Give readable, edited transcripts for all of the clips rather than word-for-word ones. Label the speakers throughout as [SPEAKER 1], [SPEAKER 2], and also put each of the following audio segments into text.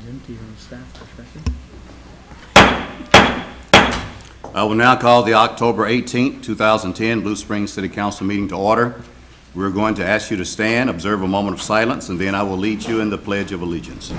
[SPEAKER 1] empty from a staff perspective.
[SPEAKER 2] I will now call the October 18th, 2010 Blue Springs City Council meeting to order. We're going to ask you to stand, observe a moment of silence, and then I will lead you in the Pledge of Allegiance.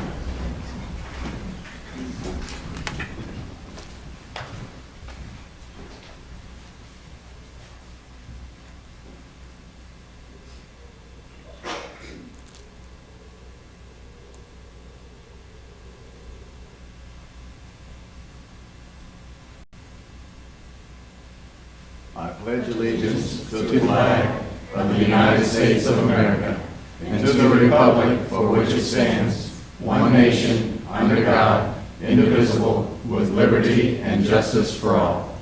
[SPEAKER 2] I pledge allegiance to the flag
[SPEAKER 3] of the United States of America and to the republic for which it stands, one nation, under God, indivisible, with liberty and justice for all.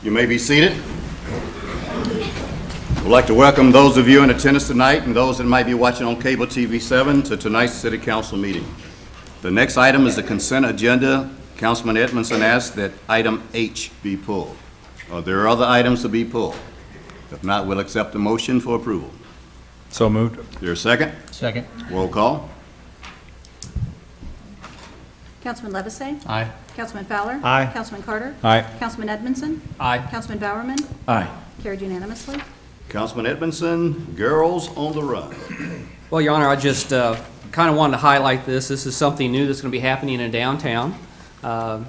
[SPEAKER 2] You may be seated. We'd like to welcome those of you in attendance tonight and those that might be watching on Cable TV 7 to tonight's City Council meeting. The next item is the consent agenda. Councilman Edmondson asked that item H be pulled. There are other items to be pulled. If not, we'll accept the motion for approval.
[SPEAKER 4] So moved.
[SPEAKER 2] Is there a second?
[SPEAKER 1] Second.
[SPEAKER 2] Roll call.
[SPEAKER 5] Councilman Levisay?
[SPEAKER 1] Aye.
[SPEAKER 5] Councilman Fowler?
[SPEAKER 4] Aye.
[SPEAKER 5] Councilman Carter?
[SPEAKER 4] Aye.
[SPEAKER 5] Councilman Edmondson?
[SPEAKER 1] Aye.
[SPEAKER 5] Councilman Bowerman?
[SPEAKER 1] Aye.
[SPEAKER 5] Carried unanimously.
[SPEAKER 2] Councilman Edmondson, Girls on the Run.
[SPEAKER 6] Well, Your Honor, I just kind of wanted to highlight this. This is something new that's going to be happening in downtown. Our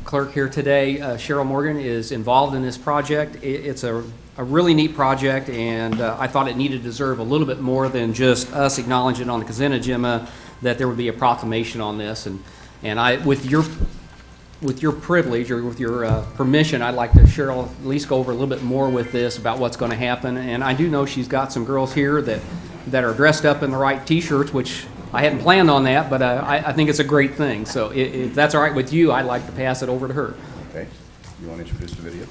[SPEAKER 6] clerk here today, Cheryl Morgan, is involved in this project. It's a really neat project, and I thought it needed to deserve a little bit more than just us acknowledging on the consent agenda that there would be a proclamation on this. And I, with your privilege or with your permission, I'd like to, Cheryl, at least go over a little bit more with this about what's going to happen. And I do know she's got some girls here that are dressed up in the right T-shirts, which I hadn't planned on that, but I think it's a great thing. So if that's all right with you, I'd like to pass it over to her.
[SPEAKER 2] Okay. You want to introduce the video?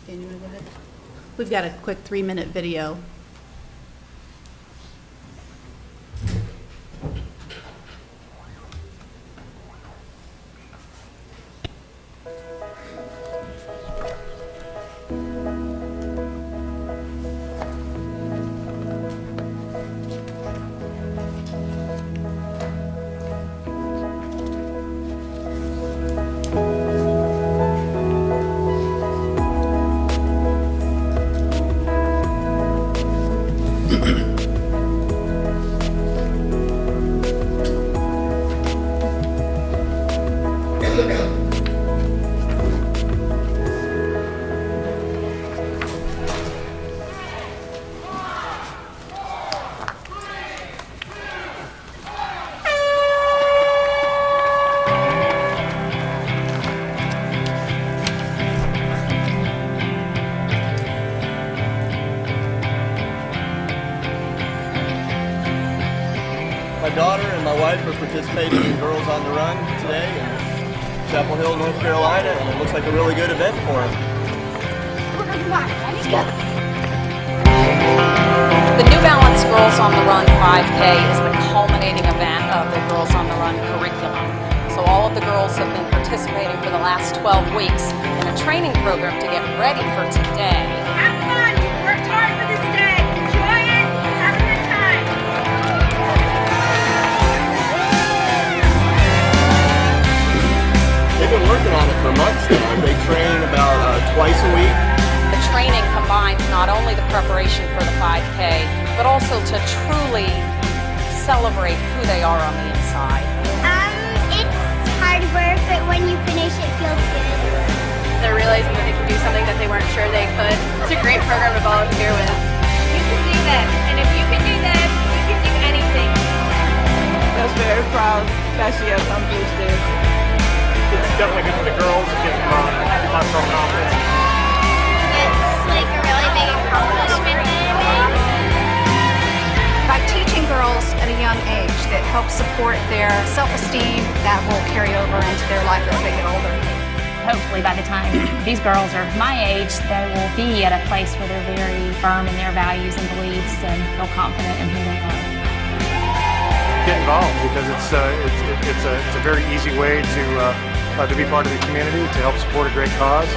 [SPEAKER 5] Dan, you want to go ahead? We've got a quick 3-minute video.
[SPEAKER 7] My daughter and my wife are participating in Girls on the Run today in Chapel Hill, North Carolina, and it looks like a really good event for them.
[SPEAKER 8] The New Balance Girls on the Run 5K is the culminating event of the Girls on the Run curriculum. So all of the girls have been participating for the last 12 weeks in a training program to get ready for today.
[SPEAKER 9] Have fun! You worked hard for this day! Enjoy it! Have a good time!
[SPEAKER 7] They've been working on it for months now. They train about twice a week.
[SPEAKER 8] The training combines not only the preparation for the 5K, but also to truly celebrate who they are on the inside.
[SPEAKER 9] It's hard work, but when you finish, it feels good.
[SPEAKER 10] They're realizing that they can do something that they weren't sure they could. It's a great program to volunteer with.
[SPEAKER 9] You can do this, and if you can do this, you can do anything.
[SPEAKER 11] I was very proud that she accomplished this.
[SPEAKER 12] It's definitely good for the girls to give them a lot more confidence.
[SPEAKER 9] It's like a really big accomplishment.
[SPEAKER 13] By teaching girls at a young age that helps support their self-esteem, that will carry over into their life as they get older.
[SPEAKER 14] Hopefully by the time these girls are my age, they will be at a place where they're very firm in their values and beliefs and feel confident in who they are.
[SPEAKER 12] Get involved because it's a very easy way to be part of the community, to help support a great cause.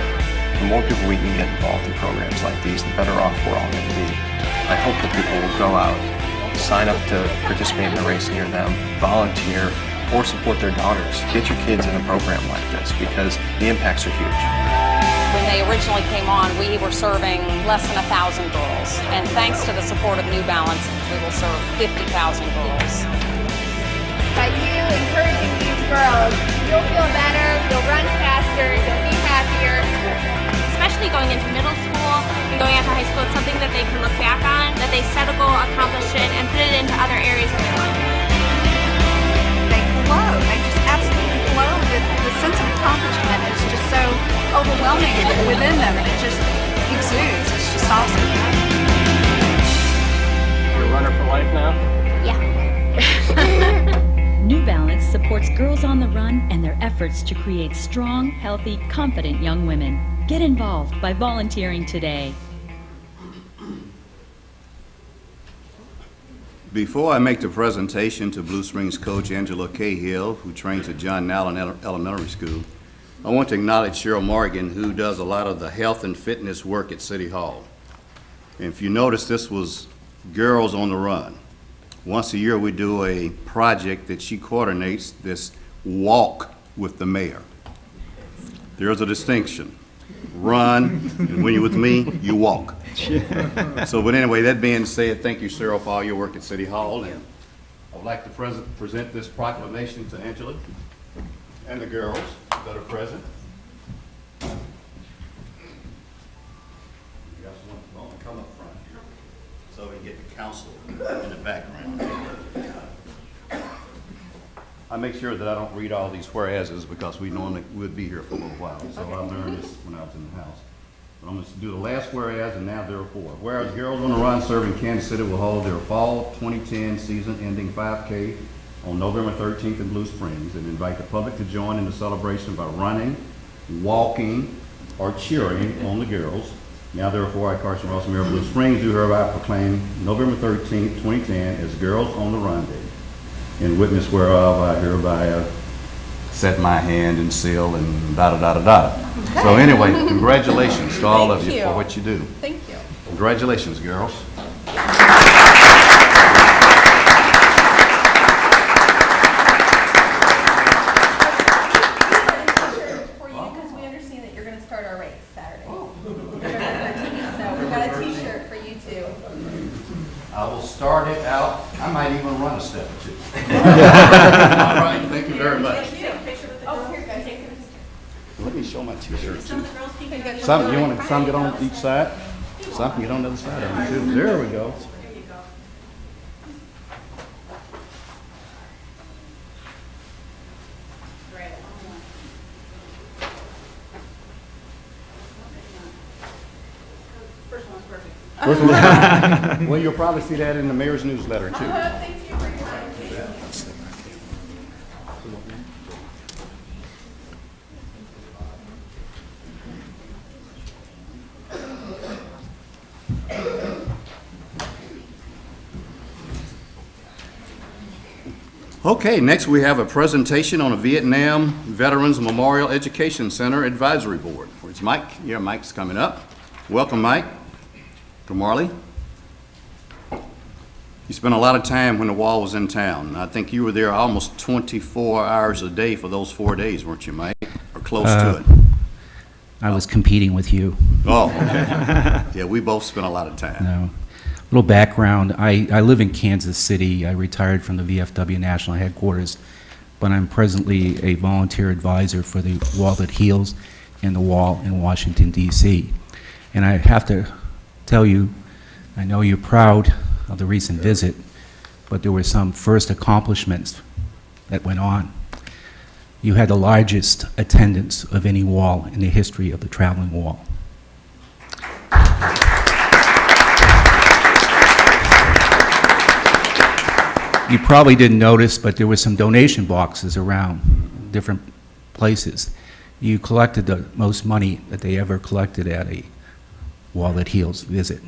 [SPEAKER 15] The more people we can get involved in programs like these, the better off we're all going to be. I hope that people will go out
[SPEAKER 7] sign up to participate in a race near them, volunteer, or support their daughters. Get your kids in a program like this because the impacts are huge.
[SPEAKER 8] When they originally came on, we were serving less than 1,000 girls. And thanks to the support of New Balance, we will serve 50,000 girls.
[SPEAKER 10] By you encouraging these girls, you'll feel better, you'll run faster, you'll be happier.
[SPEAKER 1] Especially going into middle school and going into high school, it's something that they can look back on, that they set a goal, accomplish it, and put it into other areas of their life.
[SPEAKER 13] They glow. They just absolutely glow. The sense of accomplishment is just so overwhelming within them, and it just exudes. It's just awesome.
[SPEAKER 7] You're a runner for life now?
[SPEAKER 4] New Balance supports Girls on the Run and their efforts to create strong, healthy, confident young women. Get involved by volunteering today.
[SPEAKER 2] Before I make the presentation to Blue Springs coach Angela Cahill, who trains at John Allen Elementary School, I want to acknowledge Cheryl Morgan, who does a lot of the health and fitness work at City Hall. And if you notice, this was Girls on the Run. Once a year, we do a project that she coordinates, this walk with the mayor. There's a distinction. Run, and when you're with me, you walk. So, but anyway, that being said, thank you, Cheryl, for all your work at City Hall. And I would like to present this proclamation to Angela and the girls that are present. You guys want to come up front here so we can get the council in the background. I make sure that I don't read all these whereases because we normally would be here for a little while. So I learned this when I was in the house. But I'm going to do the last whereas, and now therefore. Whereas Girls on the Run serving Kansas City will hold their fall 2010 season-ending 5K on November 13th in Blue Springs and invite the public to join in the celebration by running, walking, or cheering on the girls. Now therefore, I, Carson Ross, Mayor of Blue Springs, do hereby proclaim November 13th, 2010 as Girls on the Run Day. In witness whereof, I hereby set my hand and seal and da-da-da-da-da. Okay. So anyway, congratulations to all of you for what you do.
[SPEAKER 5] Thank you.
[SPEAKER 2] Congratulations, girls.
[SPEAKER 5] For you, because we understand that you're going to start our race Saturday. So we've got a T-shirt for you too.
[SPEAKER 2] I will start it out. I might even run a step or two. All right, thank you very much. Let me show my T-shirt too. Some, you want to some get on each side? Some can get on the other side of me too. There we go. First one. Well, you'll probably see that in the mayor's newsletter too.
[SPEAKER 5] Thank you for your time.
[SPEAKER 2] Okay, next we have a presentation on a Vietnam Veterans Memorial Education Center Advisory Board. Where's Mike? Yeah, Mike's coming up. Welcome, Mike. To Marley. You spent a lot of time when the wall was in town. I think you were there almost 24 hours a day for those 4 days, weren't you, Mike? Or close to it.
[SPEAKER 15] I was competing with you.
[SPEAKER 2] Oh, okay. Yeah, we both spent a lot of time.
[SPEAKER 15] No. A little background. I live in Kansas City. I retired from the VFW National Headquarters, but I'm presently a volunteer advisor for the Wall That Heals and the Wall in Washington, D.C. And I have to tell you, I know you're proud of the recent visit, but there were some first accomplishments that went on. You had the largest attendance of any wall in the history of the traveling wall. You probably didn't notice, but there were some donation boxes around different places. You collected the most money that they ever collected at a Wall That Heals visit,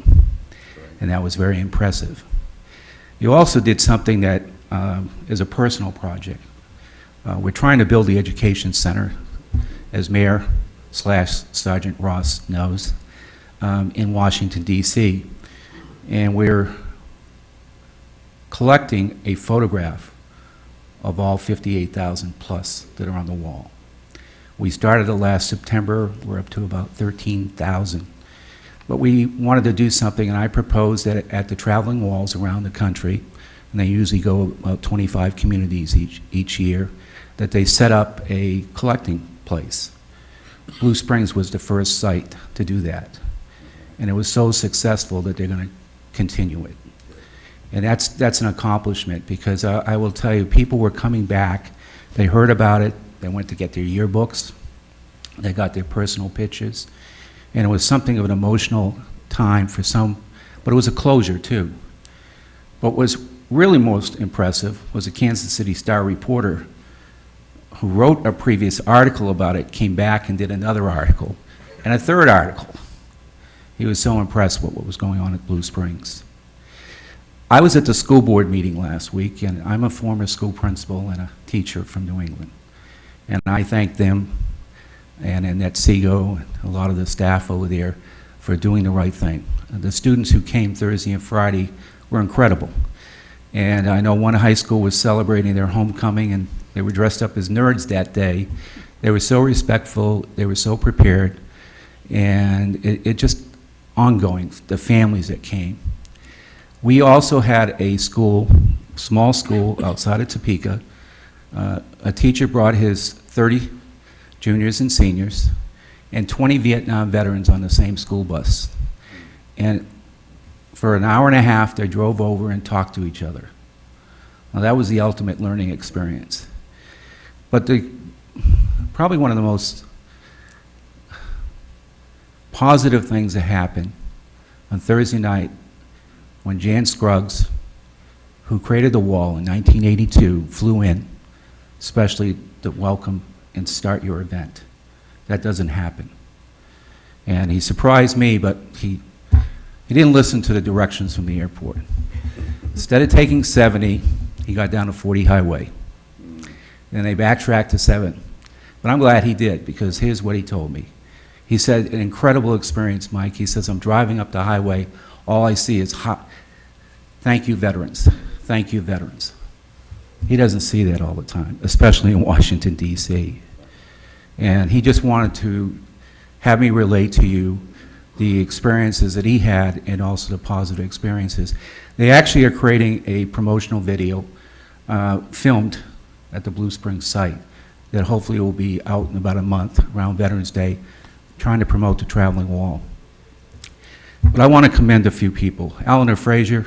[SPEAKER 15] and that was very impressive. You also did something that is a personal project. We're trying to build the education center, as Mayor / Sergeant Ross knows, in Washington, D.C., and we're collecting a photograph of all 58,000 plus that are on the wall. We started it last September. We're up to about 13,000. But we wanted to do something, and I proposed that at the traveling walls around the country, and they usually go about 25 communities each year, that they set up a collecting place. Blue Springs was the first site to do that. And it was so successful that they're going to continue it. And that's an accomplishment, because I will tell you, people were coming back, they heard about it, they went to get their yearbooks, they got their personal pictures, and it was something of an emotional time for some, but it was a closure too. What was really most impressive was a Kansas City Star reporter who wrote a previous article about it, came back and did another article, and a third article. He was so impressed with what was going on at Blue Springs. I was at the school board meeting last week, and I'm a former school principal and a teacher from New England. And I thank them and Annette Sego and a lot of the staff over there for doing the right thing. The students who came Thursday and Friday were incredible. And I know one high school was celebrating their homecoming, and they were dressed up as nerds that day. They were so respectful, they were so prepared, and it just ongoing, the families that came. We also had a school, small school outside of Topeka. A teacher brought his 30 juniors and seniors and 20 Vietnam veterans on the same school bus. And for an hour and a half, they drove over and talked to each other. Now, that was the ultimate learning experience. But probably one of the most positive things that happened on Thursday night, when Jan Scruggs, who created the wall in 1982, flew in, especially to welcome and start your event. That doesn't happen. And he surprised me, but he didn't listen to the directions from the airport. Instead of taking 70, he got down to 40 highway. Then they backtracked to 7. But I'm glad he did, because here's what he told me. He said, an incredible experience, Mike. He says, I'm driving up the highway, all I see is thank you, veterans. Thank you, veterans. He doesn't see that all the time, especially in Washington, D.C. And he just wanted to have me relate to you the experiences that he had and also the positive experiences. They actually are creating a promotional video filmed at the Blue Springs site that hopefully will be out in about a month around Veterans Day, trying to promote the traveling wall. But I want to commend a few people. Eleanor Frazier,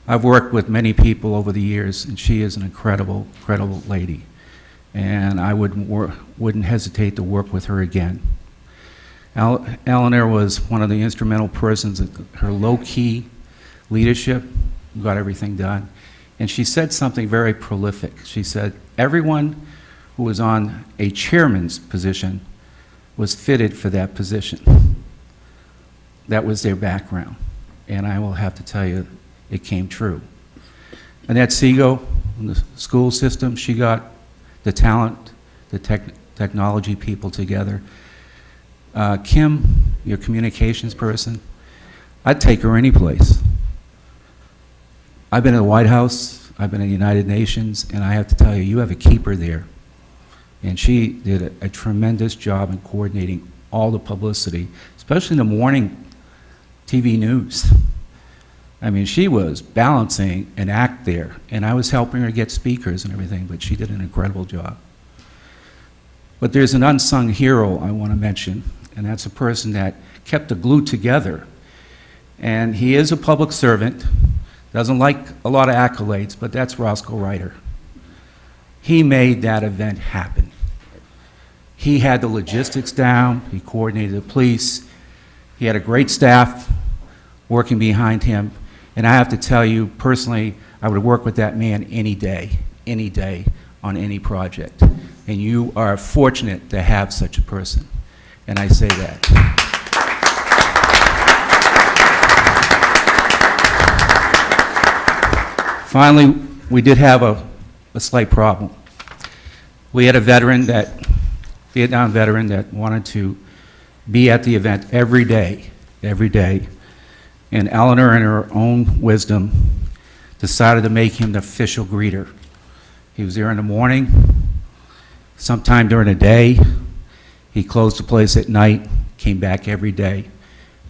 [SPEAKER 15] I've worked with many people over the years, and she is an incredible, incredible lady. And I wouldn't hesitate to work with her again. Eleanor was one of the instrumental persons in her low-key leadership, got everything done. And she said something very prolific. She said, everyone who was on a chairman's position was fitted for that position. That was their background. And I will have to tell you, it came true. Annette Sego, in the school system, she got the talent, the technology people together. Kim, your communications person, I'd take her any place. I've been in the White House, I've been in the United Nations, and I have to tell you, you have a keeper there. And she did a tremendous job in coordinating all the publicity, especially in the morning TV news. I mean, she was balancing an act there, and I was helping her get speakers and everything, but she did an incredible job. But there's an unsung hero I want to mention, and that's a person that kept the glue together. And he is a public servant, doesn't like a lot of accolades, but that's Roscoe Ryder. He made that event happen. He had the logistics down, he coordinated the police, he had a great staff working behind him, and I have to tell you, personally, I would work with that man any day on any project. And you are fortunate to have such a person, and I say that. Finally, we did have a slight problem. We had a veteran Vietnam veteran that wanted to be at the event every day. And Eleanor, in her own wisdom, decided to make him the official greeter. He was there in the morning, sometime during the day. He closed the place at night, came back every day,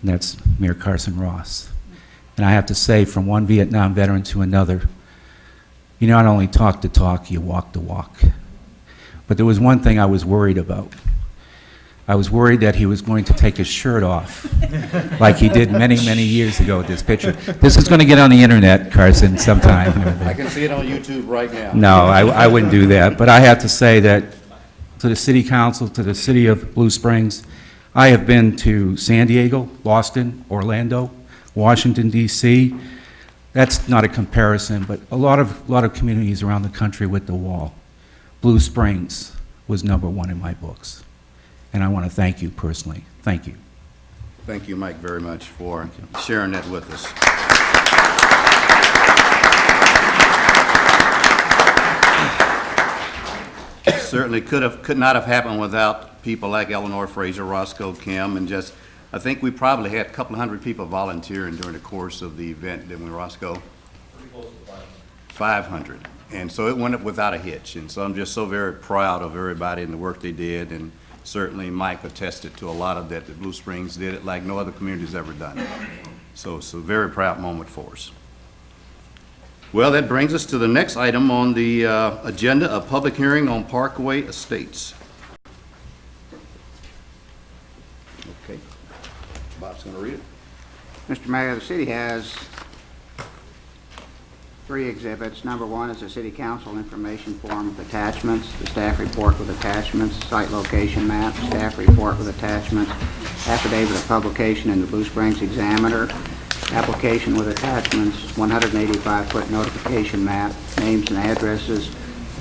[SPEAKER 15] and that's Mayor Carson Ross. And I have to say, from one Vietnam veteran to another, you not only talk the talk, you walk the walk. But there was one thing I was worried about. I was worried that he was going to take his shirt off, like he did many, many years ago with this picture. This is going to get on the internet, Carson, sometime.
[SPEAKER 2] I can see it on YouTube right now.
[SPEAKER 15] No, I wouldn't do that. But I have to say that to the city council, to the city of Blue Springs, I have been to San Diego, Boston, Orlando, Washington, D.C. That's not a comparison, but a lot of communities around the country with the wall. Blue Springs was #1 in my books. And I want to thank you personally. Thank you.
[SPEAKER 2] Thank you, Mike, very much for sharing that with us. Certainly could not have happened without people like Eleanor Fraser, Roscoe Kim, and just, I think we probably had a couple of hundred people volunteering during the course of the event, didn't we, Roscoe? 500. And so it went up without a hitch. And so I'm just so very proud of everybody and the work they did. And certainly Mike attested to a lot of that Blue Springs did it like no other community's ever done. So it's a very proud moment for us. Well, that brings us to the next item on the agenda, a public hearing on Parkway Estates. Okay. Bob's going to read it.
[SPEAKER 16] Mr. Mayor, the city has 3 exhibits. Number 1 is the City Council information form with attachments, the staff report with attachments, site location map, staff report with attachments, affidavit of publication in the Blue Springs Examiner, application with attachments, 185-foot notification map, names and addresses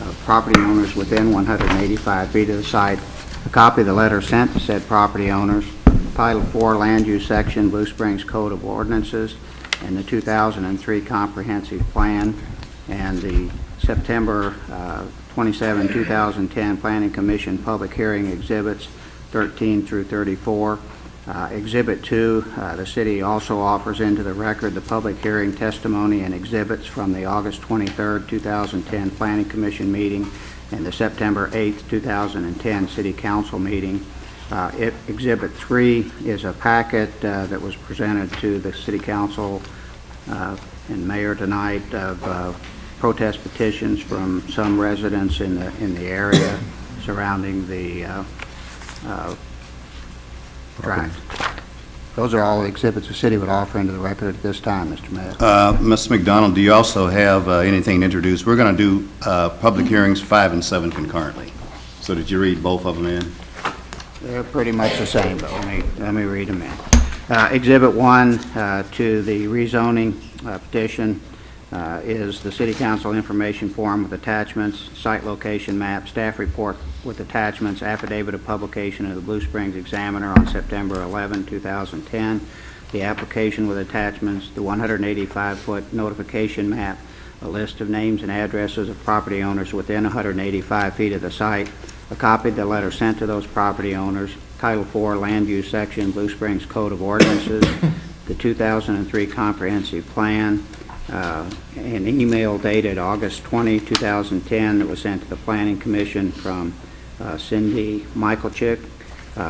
[SPEAKER 16] of property owners within 185 feet of the site, a copy of the letter sent to said property owners, Title 4 Land Use Section, Blue Springs Code of Ordinances, and the 2003 Comprehensive Plan, and the September 27, 2010 Planning Commission Public Hearing Exhibits 13 through 34. Exhibit 2, the city also offers into the record the public hearing testimony and exhibits from the August 23, 2010 Planning Commission meeting and the September 8, 2010 City Council meeting. Exhibit 3 is a packet that was presented to the City Council and Mayor tonight of protest petitions from some residents in the area surrounding the tract. Those are all the exhibits the city would offer into the record at this time, Mr. Mayor.
[SPEAKER 2] Ms. McDonald, do you also have anything to introduce? We're going to do public hearings 5 and 7 concurrently. So did you read both of them in?
[SPEAKER 16] They're pretty much the same, but let me read them in. Exhibit 1 to the rezoning petition is the City Council information form with attachments, site location map, staff report with attachments, affidavit of publication of the Blue Springs Examiner on September 11, 2010, the application with attachments, the 185-foot notification map, a list of names and addresses of property owners within 185 feet of the site, a copy of the letter sent to those property owners, Title 4 Land Use Section, Blue Springs Code of Ordinances, the 2003 Comprehensive Plan, an email dated August 20, 2010 that was sent to the Planning Commission from Cindy Michalchik,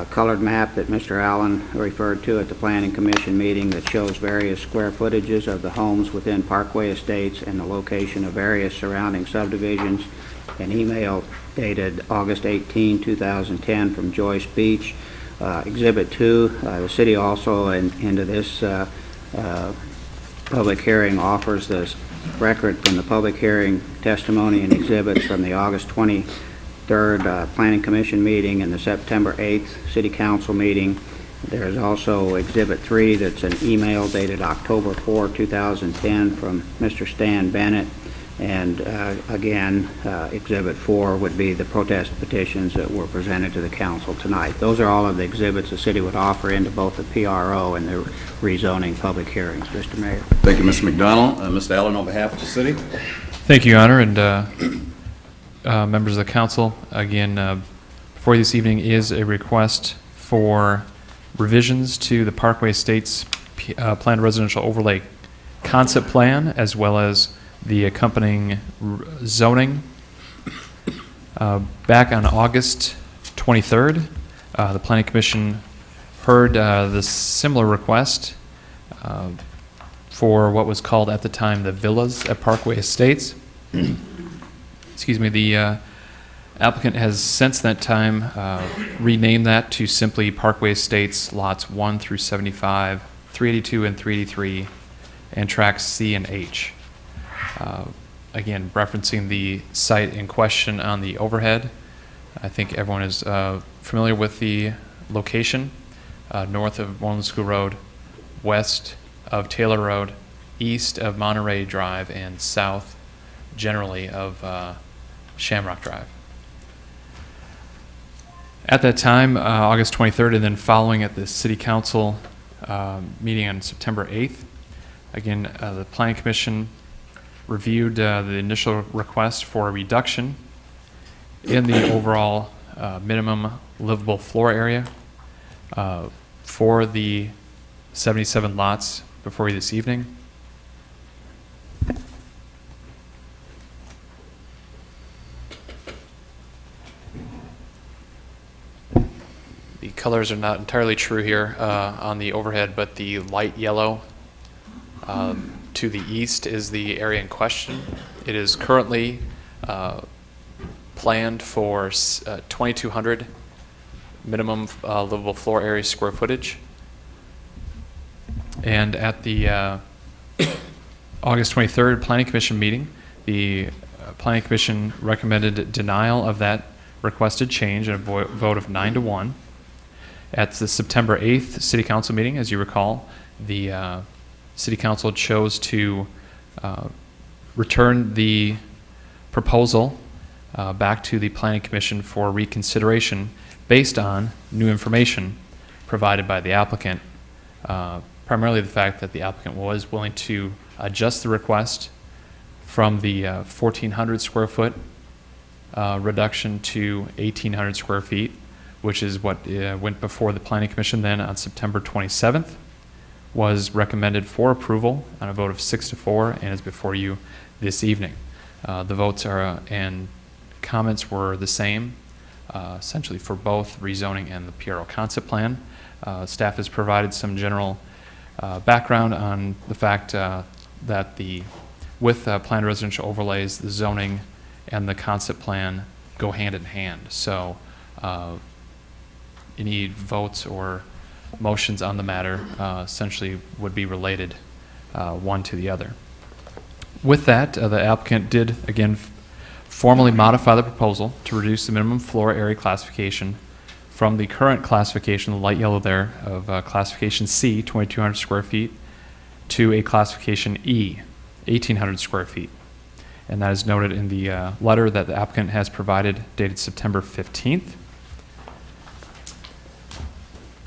[SPEAKER 16] colored map that Mr. Allen referred to at the Planning Commission meeting that shows various square footages of the homes within Parkway Estates and the location of various surrounding subdivisions, an email dated August 18, 2010 from Joyce Beach. Exhibit 2, the city also into this public hearing offers this record from the public hearing testimony and exhibits from the August 23rd Planning Commission meeting and the September 8th City Council meeting. There's also Exhibit 3 that's an email dated October 4, 2010 from Mr. Stan Bennett. And again, Exhibit 4 would be the protest petitions that were presented to the council tonight. Those are all of the exhibits the city would offer into both the PRO and the rezoning public hearings, Mr. Mayor.
[SPEAKER 2] Thank you, Mr. McDonald. Mr. Allen, on behalf of the city.
[SPEAKER 17] Thank you, Your Honor, and members of the council. Again, before you this evening is a request for revisions to the Parkway Estates Planned Residential Overlay Concept Plan, as well as the accompanying zoning. Back on August 23rd, the Planning Commission heard this similar request for what was called at the time the Villas at Parkway Estates. Excuse me, the applicant has since that time renamed that to simply Parkway Estates lots 1 through 75, 382 and 383, and tracks C and H. Again, referencing the site in question on the overhead. I think everyone is familiar with the location, north of Moreland School Road, west of Taylor Road, east of Monterey Drive, and south generally of Shamrock Drive. At that time, August 23rd, and then following at the City Council meeting on September 8th, again, the Planning Commission reviewed the initial request for a reduction in the overall minimum livable floor area for the 77 lots before you this evening. The colors are not entirely true here on the overhead, but the light yellow to the east is the area in question. It is currently planned for 2,200 minimum livable floor area square footage. And at the August 23rd Planning Commission meeting, the Planning Commission recommended denial of that requested change in a vote of 9-1. At the September 8th City Council meeting, as you recall, the City Council chose to return the proposal back to the Planning Commission for reconsideration based on new information provided by the applicant, primarily the fact that the applicant was willing to adjust the request from the 1,400 square foot reduction to 1,800 square feet, which is what went before the Planning Commission then on September 27th, was recommended for approval on a vote of 6-4, and is before you this evening. The votes are and comments were the same, essentially for both rezoning and the PRO concept plan. Staff has provided some general background on the fact that with planned residential overlays, the zoning and the concept plan go hand in hand. So any votes or motions on the matter essentially would be related one to the other. With that, the applicant did again formally modify the proposal to reduce the minimum floor area classification from the current classification, the light yellow there, of classification C, 2,200 square feet, to a classification E, 1,800 square feet. And that is noted in the letter that the applicant has provided dated September 15th.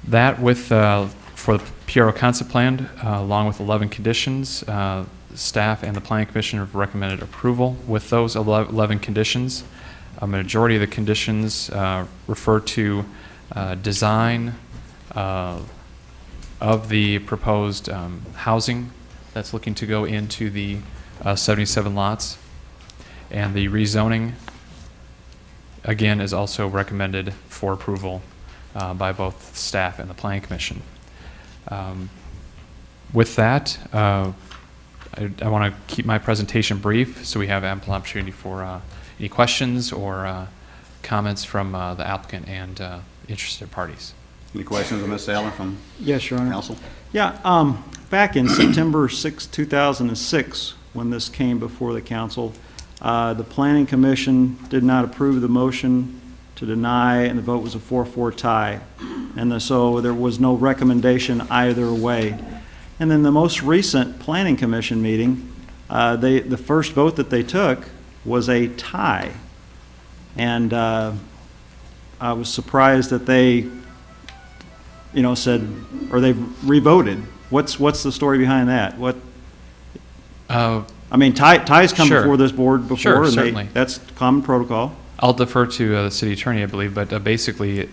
[SPEAKER 17] That with, for the PRO concept plan, along with 11 conditions, staff and the Planning Commission have recommended approval. With those 11 conditions, a majority of the conditions refer to design of the proposed housing that's looking to go into the 77 lots. And the rezoning, again, is also recommended for approval by both staff and the Planning Commission. With that, I want to keep my presentation brief so we have ample opportunity for any questions or comments from the applicant and interested parties.
[SPEAKER 2] Any questions of Ms. Allen from
[SPEAKER 18] Yes, Your Honor.
[SPEAKER 2] Council?
[SPEAKER 18] Yeah, back in September 6, 2006, when this came before the council, the Planning Commission did not approve the motion to deny, and the vote was a 4-4 tie. And so there was no recommendation either way. And then the most recent Planning Commission meeting, the first vote that they took was a tie. And I was surprised that they, said, or they revoted. What's the story behind that? What? I mean, ties come
[SPEAKER 17] Sure.
[SPEAKER 18] before this board before,
[SPEAKER 17] Sure,
[SPEAKER 18] and
[SPEAKER 17] certainly.
[SPEAKER 18] that's common protocol.
[SPEAKER 17] I'll defer to the city attorney, I believe, but basically,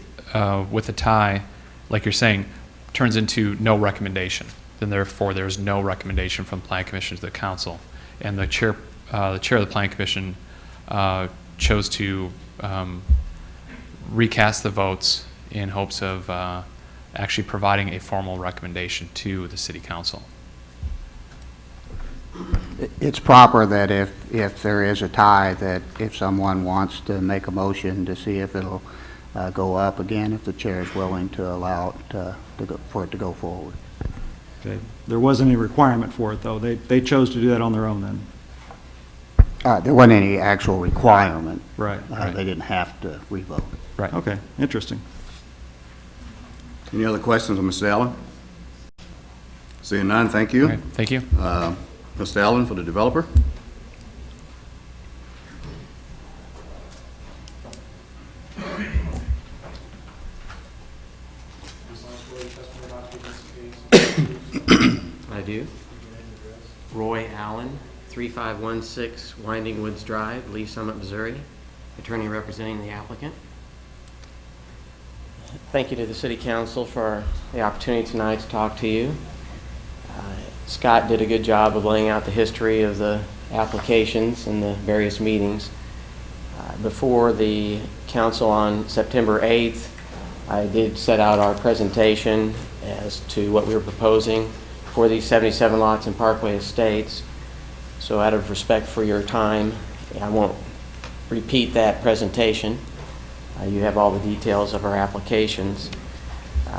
[SPEAKER 17] with a tie, like you're saying, turns into no recommendation. Then therefore, there's no recommendation from the Planning Commission to the council. And the the chair of the Planning Commission chose to recast the votes in hopes of actually providing a formal recommendation to the City Council.
[SPEAKER 16] It's proper that if there is a tie, that if someone wants to make a motion to see if it'll go up again, if the chair is willing to allow it for it to go forward.
[SPEAKER 18] Okay. There wasn't any requirement for it, though. They chose to do that on their own then.
[SPEAKER 16] There wasn't any actual requirement.
[SPEAKER 18] Right.
[SPEAKER 16] They didn't have to revote.
[SPEAKER 17] Right.
[SPEAKER 18] Okay, interesting.
[SPEAKER 2] Any other questions of Mr. Allen? Seeing none, thank you.
[SPEAKER 17] Right, thank you.
[SPEAKER 2] Mr. Allen for the developer.
[SPEAKER 19] I do. Roy Allen, 3516 Winding Woods Drive, Lee Summit, Missouri, attorney representing the applicant. Thank you to the City Council for the opportunity tonight to talk to you. Scott did a good job of laying out the history of the applications and the various meetings. Before the council on September 8th, I did set out our presentation as to what we were proposing for these 77 lots in Parkway Estates. So out of respect for your time, I won't repeat that presentation. You have all the details of our applications.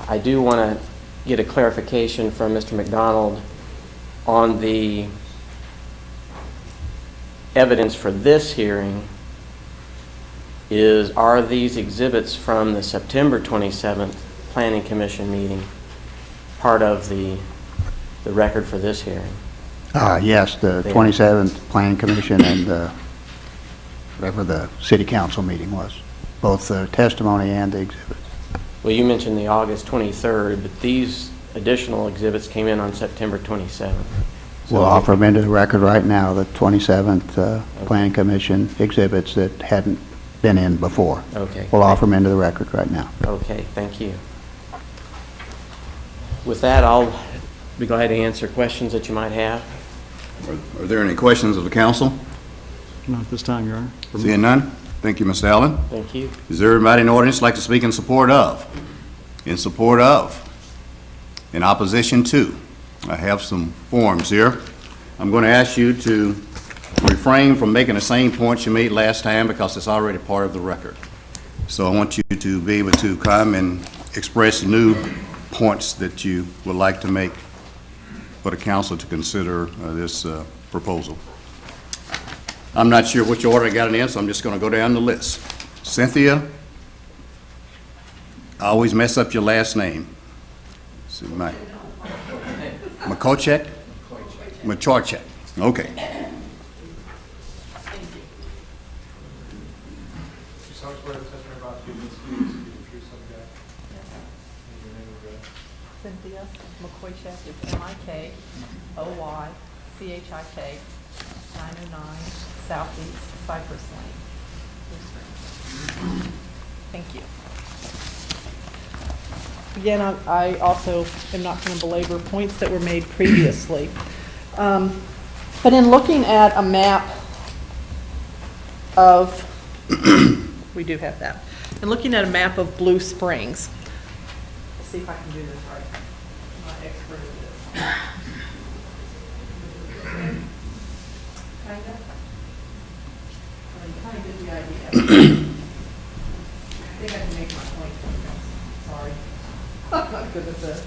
[SPEAKER 19] I do want to get a clarification from Mr. McDonald on the evidence for this hearing. Are these exhibits from the September 27th Planning Commission meeting part of the record for this hearing?
[SPEAKER 16] Yes, the 27th Planning Commission and whatever the City Council meeting was, both the testimony and the exhibits.
[SPEAKER 19] Well, you mentioned the August 23rd, but these additional exhibits came in on September 27th.
[SPEAKER 16] We'll offer them into the record right now, the 27th Planning Commission exhibits that hadn't been in before.
[SPEAKER 19] Okay.
[SPEAKER 16] We'll offer them into the record right now.
[SPEAKER 19] Okay, thank you. With that, I'll be glad to answer questions that you might have.
[SPEAKER 2] Are there any questions of the council?
[SPEAKER 18] Not at this time, Your Honor.
[SPEAKER 2] Seeing none, thank you, Mr. Allen.
[SPEAKER 19] Thank you.
[SPEAKER 2] Is there anybody in the audience like to speak in support of? In support of? In opposition to? I have some forms here. I'm going to ask you to refrain from making the same points you made last time because it's already part of the record. So I want you to be able to come and express new points that you would like to make for the council to consider this proposal. I'm not sure which order I got it in, so I'm just going to go down the list. Cynthia, I always mess up your last name. Makochek? Machorchek. Okay.
[SPEAKER 5] Cynthia McCoychek is MIKOYCHIK, 909 Southeast Cypress Lane. Thank you. Again, I also am not going to belabor points that were made previously. But in looking at a map of, we do have that, and looking at a map of Blue Springs, let's see if I can do this right. I'm not expert at this. Kind of get the idea. I think I can make my point. Sorry. I'm not good at this.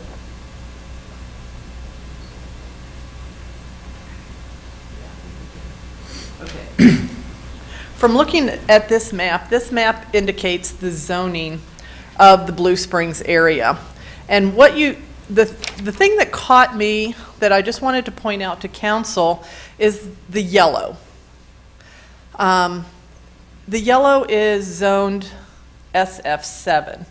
[SPEAKER 5] Okay. From looking at this map indicates the zoning of the Blue Springs area. And what the thing that caught me that I just wanted to point out to council is the yellow. The yellow is zoned SF7.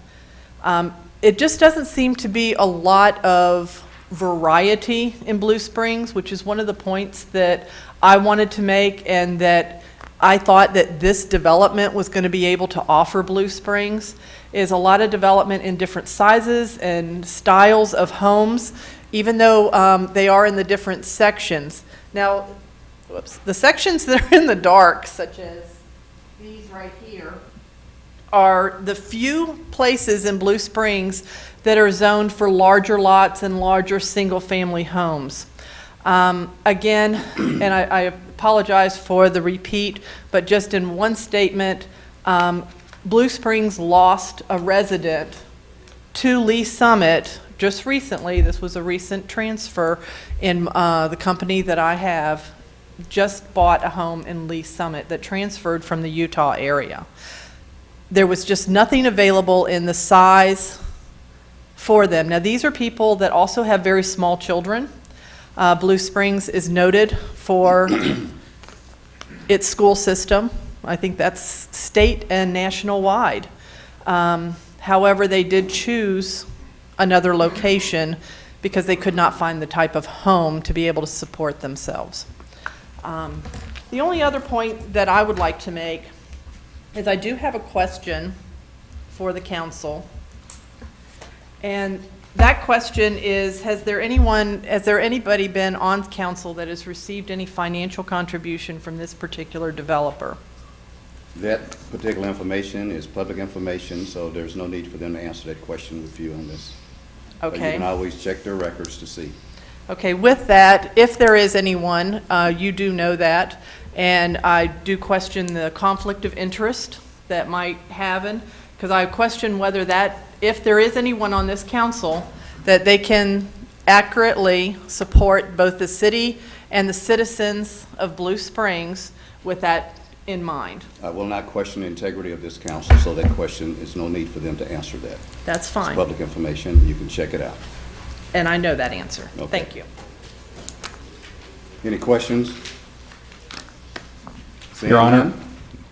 [SPEAKER 5] It just doesn't seem to be a lot of variety in Blue Springs, which is one of the points that I wanted to make, and that I thought that this development was going to be able to offer Blue Springs, is a lot of development in different sizes and styles of homes, even though they are in the different sections. Now, the sections that are in the dark, such as these right here, are the few places in Blue Springs that are zoned for larger lots and larger single-family homes. Again, and I apologize for the repeat, but just in one statement, Blue Springs lost a resident to Lee Summit just recently. This was a recent transfer in the company that I have just bought a home in Lee Summit that transferred from the Utah area. There was just nothing available in the size for them. Now, these are people that also have very small children. Blue Springs is noted for its school system. I think that's state and national wide. However, they did choose another location because they could not find the type of home to be able to support themselves. The only other point that I would like to make is I do have a question for the council. And that question is, has there anybody been on council that has received any financial contribution from this particular developer?
[SPEAKER 2] That particular information is public information, so there's no need for them to answer that question with you on this. But you
[SPEAKER 5] Okay.
[SPEAKER 2] can always check their records to see.
[SPEAKER 5] Okay, with that, if there is anyone, you do know that, and I do question the conflict of interest that might happen, because I question whether that, if there is anyone on this council, that they can accurately support both the city and the citizens of Blue Springs with that in mind.
[SPEAKER 2] I will not question the integrity of this council, so that question is no need for them to answer that.
[SPEAKER 5] That's fine.
[SPEAKER 2] It's public information. You can check it out.
[SPEAKER 5] And I know that answer.
[SPEAKER 2] Okay.
[SPEAKER 5] Thank you.
[SPEAKER 2] Any questions? Seeing
[SPEAKER 20] Your Honor,
[SPEAKER 2] none?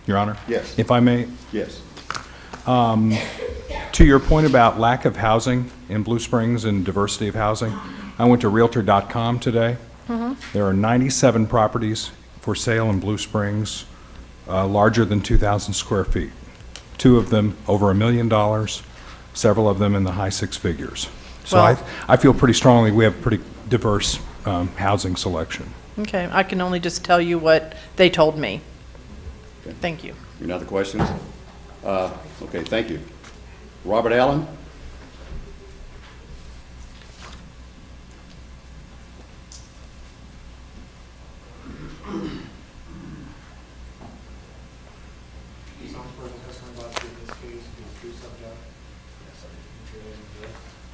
[SPEAKER 20] Your Honor?
[SPEAKER 2] Yes.
[SPEAKER 20] If I may?
[SPEAKER 2] Yes.
[SPEAKER 20] To your point about lack of housing in Blue Springs and diversity of housing, I went to Realtor.com today. There are 97 properties for sale in Blue Springs, larger than 2,000 square feet. 2 of them over $1 million, several of them in the high six figures. So
[SPEAKER 5] Well-
[SPEAKER 20] I feel pretty strongly we have pretty diverse housing selection.
[SPEAKER 5] Okay, I can only just tell you what they told me. Thank you.
[SPEAKER 2] Any other questions? Okay, thank you. Robert Allen?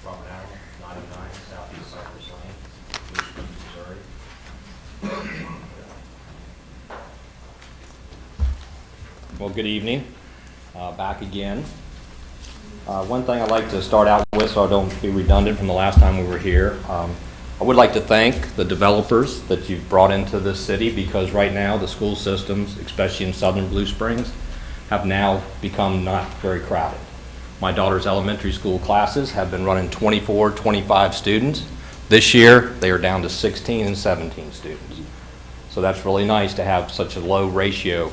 [SPEAKER 21] Robert Allen, 99 Southeast Cypress Lane, Blue Springs, Missouri. Well, good evening. Back again. One thing I'd like to start out with, so I don't be redundant from the last time we were here, I would like to thank the developers that you've brought into this city, because right now the school systems, especially in southern Blue Springs, have now become not very crowded. My daughter's elementary school classes have been running 24, 25 students. This year, they are down to 16 and 17 students. So that's really nice to have such a low ratio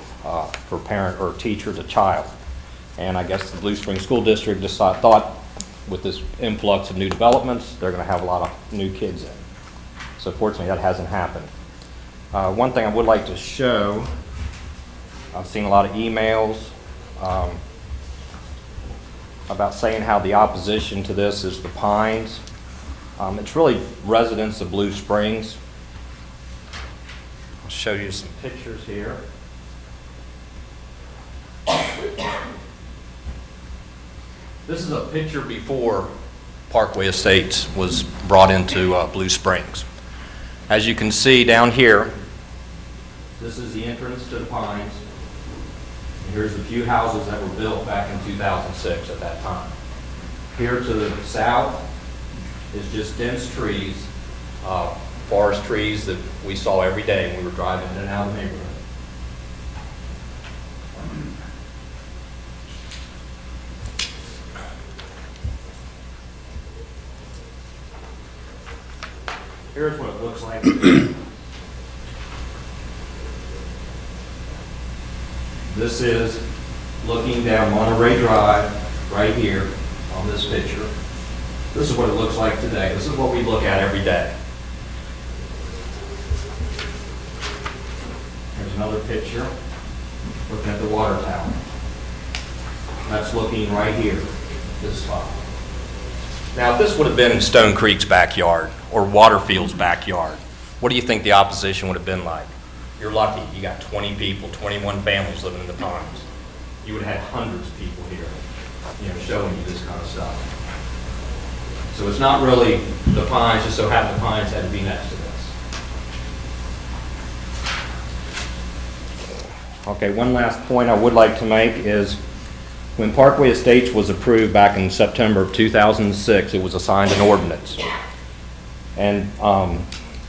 [SPEAKER 21] for parent or teacher to child. And I guess the Blue Springs School District just thought with this influx of new developments, they're going to have a lot of new kids in. So fortunately, that hasn't happened. One thing I would like to show, I've seen a lot of emails about saying how the opposition to this is the Pines. It's really residents of Blue Springs. I'll show you some pictures here. This is a picture before Parkway Estates was brought into Blue Springs. As you can see down here, this is the entrance to the Pines. And here's the few houses that were built back in 2006 at that time. Here to the south is just dense trees, forest trees that we saw every day when we were driving in and out of the neighborhood. Here's what it looks like today. This is looking down Monterey Drive right here on this picture. This is what it looks like today. This is what we look at every day. another picture, looking at the water tower. That's looking right here, this spot. Now, if this would have been Stone Creek's backyard or Waterfield's backyard, what do you think the opposition would have been like? You're lucky, you got 20 people, 21 families living in the Pines. You would have had hundreds of people here, showing you this kind of stuff. So it's not really the Pines, just so happen the Pines had to be next to this. Okay, one last point I would like to make is when Parkway Estates was approved back in September of 2006, it was assigned an ordinance. And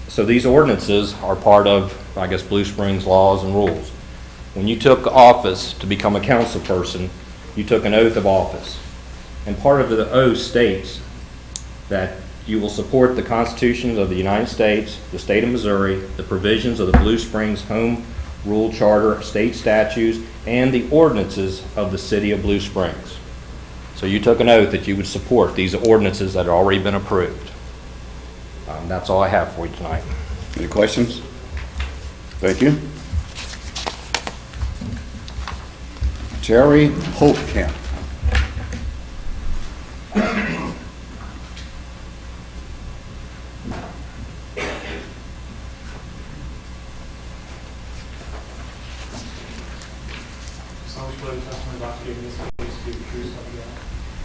[SPEAKER 21] so these ordinances are part of, I guess, Blue Springs laws and rules. When you took office to become a council person, you took an oath of office. And part of the oath states that you will support the constitutions of the United States, the state of Missouri, the provisions of the Blue Springs Home Rule Charter, state statutes, and the ordinances of the city of Blue Springs. So you took an oath that you would support these ordinances that had already been approved. That's all I have for you tonight.
[SPEAKER 2] Any questions? Thank you. Jerry Holtkamp.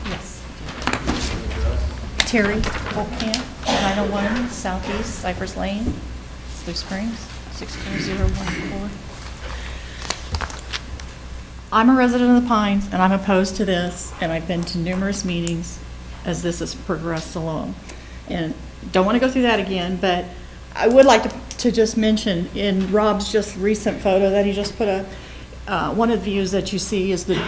[SPEAKER 3] Yes. Terry Holtkamp, 901 Southeast Cypress Lane, Blue Springs, 64014. I'm a resident of the Pines, and I'm opposed to this, and I've been to numerous meetings as this has progressed along. And don't want to go through that again, but I would like to just mention in Rob's just recent photo that he just put one of the views that you see is the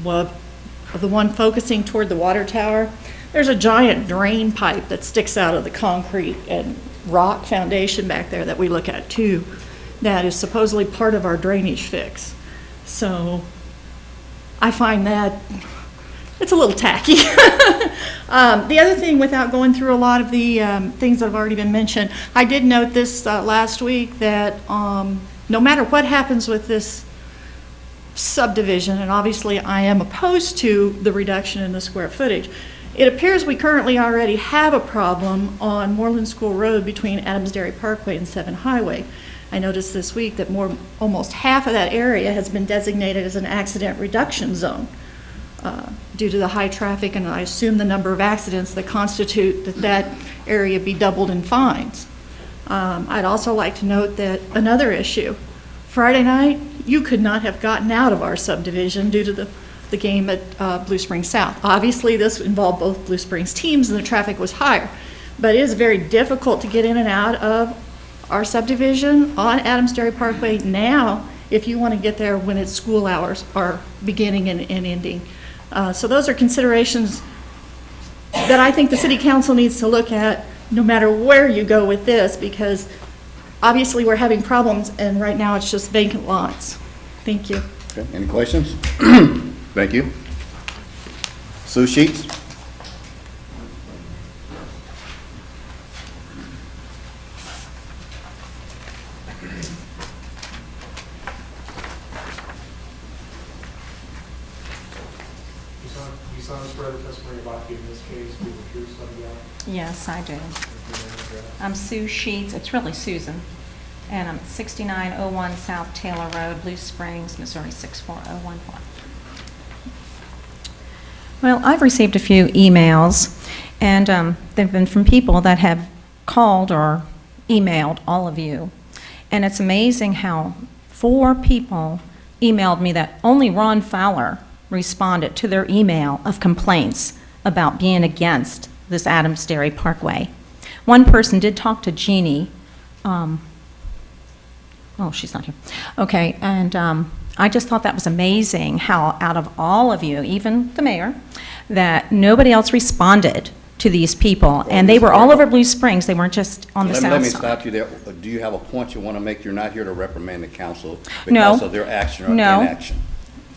[SPEAKER 3] one focusing toward the water tower. There's a giant drain pipe that sticks out of the concrete and rock foundation back there that we look at too, that is supposedly part of our drainage fix. So I find that it's a little tacky. The other thing, without going through a lot of the things that have already been mentioned, I did note this last week that no matter what happens with this subdivision, and obviously I am opposed to the reduction in the square footage, it appears we currently already have a problem on Moreland School Road between Adams Dairy Parkway and 7 Highway. I noticed this week that almost half of that area has been designated as an accident reduction zone due to the high traffic, and I assume the number of accidents that constitute that area be doubled in fines. I'd also like to note that another issue, Friday night, you could not have gotten out of our subdivision due to the game at Blue Springs South. Obviously, this involved both Blue Springs teams and the traffic was higher, but it is very difficult to get in and out of our subdivision on Adams Dairy Parkway now if you want to get there when its school hours are beginning and ending. So those are considerations that I think the City Council needs to look at no matter where you go with this, because obviously we're having problems and right now it's just vacant lots. Thank you.
[SPEAKER 2] Okay. Any questions? Thank you. Sue Sheets.
[SPEAKER 12] You sound spread of testimony about giving this case to the truth,
[SPEAKER 3] Yes, I do. I'm Sue Sheets. It's really Susan. And I'm at 6901 South Taylor Road, Blue Springs, Missouri 64014.
[SPEAKER 8] Well, I've received a few emails, and they've been from people that have called or emailed all of you. And it's amazing how 4 people emailed me that only Ron Fowler responded to their email of complaints about being against this Adams Dairy Parkway. One person did talk to Jeannie. Oh, she's not here. Okay, and I just thought that was amazing how out of all of you, even the mayor, that nobody else responded to these people, and they were all over Blue Springs. They weren't just on the south side.
[SPEAKER 2] Let me stop you there. Do you have a point you want to make? You're not here to reprimand the council
[SPEAKER 8] No.
[SPEAKER 2] because of their action or
[SPEAKER 8] No.
[SPEAKER 2] inaction.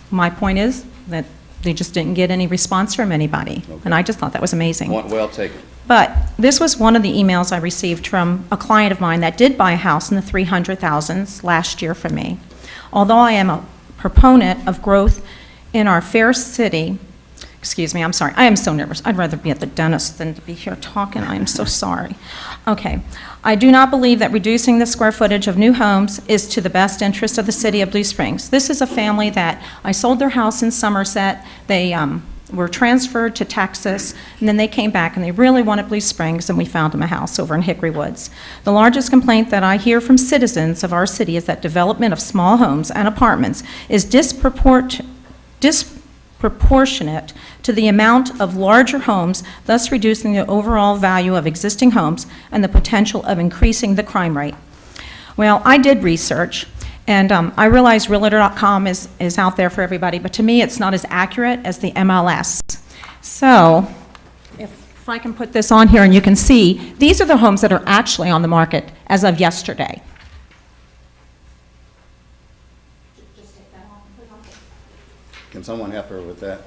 [SPEAKER 8] My point is that
[SPEAKER 6] they just didn't get any response from anybody. And I just thought that was amazing.
[SPEAKER 2] Point well taken.
[SPEAKER 6] But this was one of the emails I received from a client of mine that did buy a house in the 300,000s last year from me. Although I am a proponent of growth in our fair city, excuse me, I'm sorry, I am so nervous. I'd rather be at the dentist than to be here talking. I am so sorry. Okay. I do not believe that reducing the square footage of new homes is to the best interest of the city of Blue Springs. This is a family that I sold their house in Somerset. They were transferred to Texas, and then they came back and they really wanted Blue Springs, and we found them a house over in Hickory Woods. The largest complaint that I hear from citizens of our city is that development of small homes and apartments is disproportionate to the amount of larger homes, thus reducing the overall value of existing homes and the potential of increasing the crime rate. Well, I did research, and I realize Realtor.com is out there for everybody, but to me it's not as accurate as the MLS. So, if I can put this on here and you can see, these are the homes that are actually on the market as of yesterday.
[SPEAKER 2] Can someone help her with that?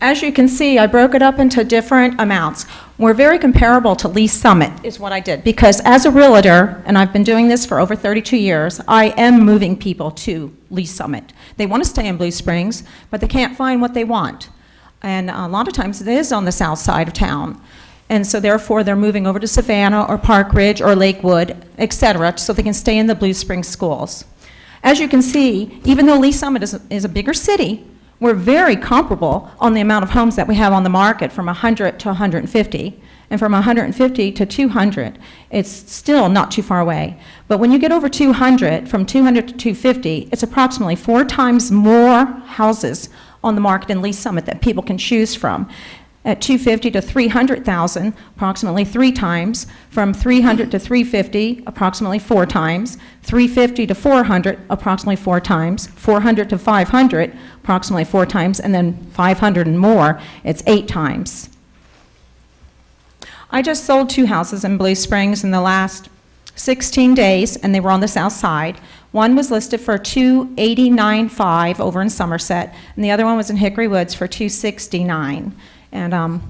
[SPEAKER 6] As you can see, I broke it up into different amounts. We're very comparable to Lee Summit, is what I did, because as a realtor, and I've been doing this for over 32 years, I am moving people to Lee Summit. They want to stay in Blue Springs, but they can't find what they want. And a lot of times it is on the south side of town. And so therefore they're moving over to Savannah or Park Ridge or Lakewood, et cetera, so they can stay in the Blue Springs schools. As you can see, even though Lee Summit is a bigger city, we're very comparable on the amount of homes that we have on the market, from 100 to 150, and from 150 to 200. It's still not too far away. But when you get over 200, from 200 to 250, it's approximately 4 times more houses on the market in Lee Summit that people can choose from. At 250 to 300,000, approximately 3 times. From 300 to 350, approximately 4 times. 350 to 400, approximately 4 times. 400 to 500, approximately 4 times. And then 500 and more, it's 8 times. I just sold 2 houses in Blue Springs in the last 16 days, and they were on the south side. One was listed for $289,500 over in Somerset, and the other one was in Hickory Woods for $269,000. And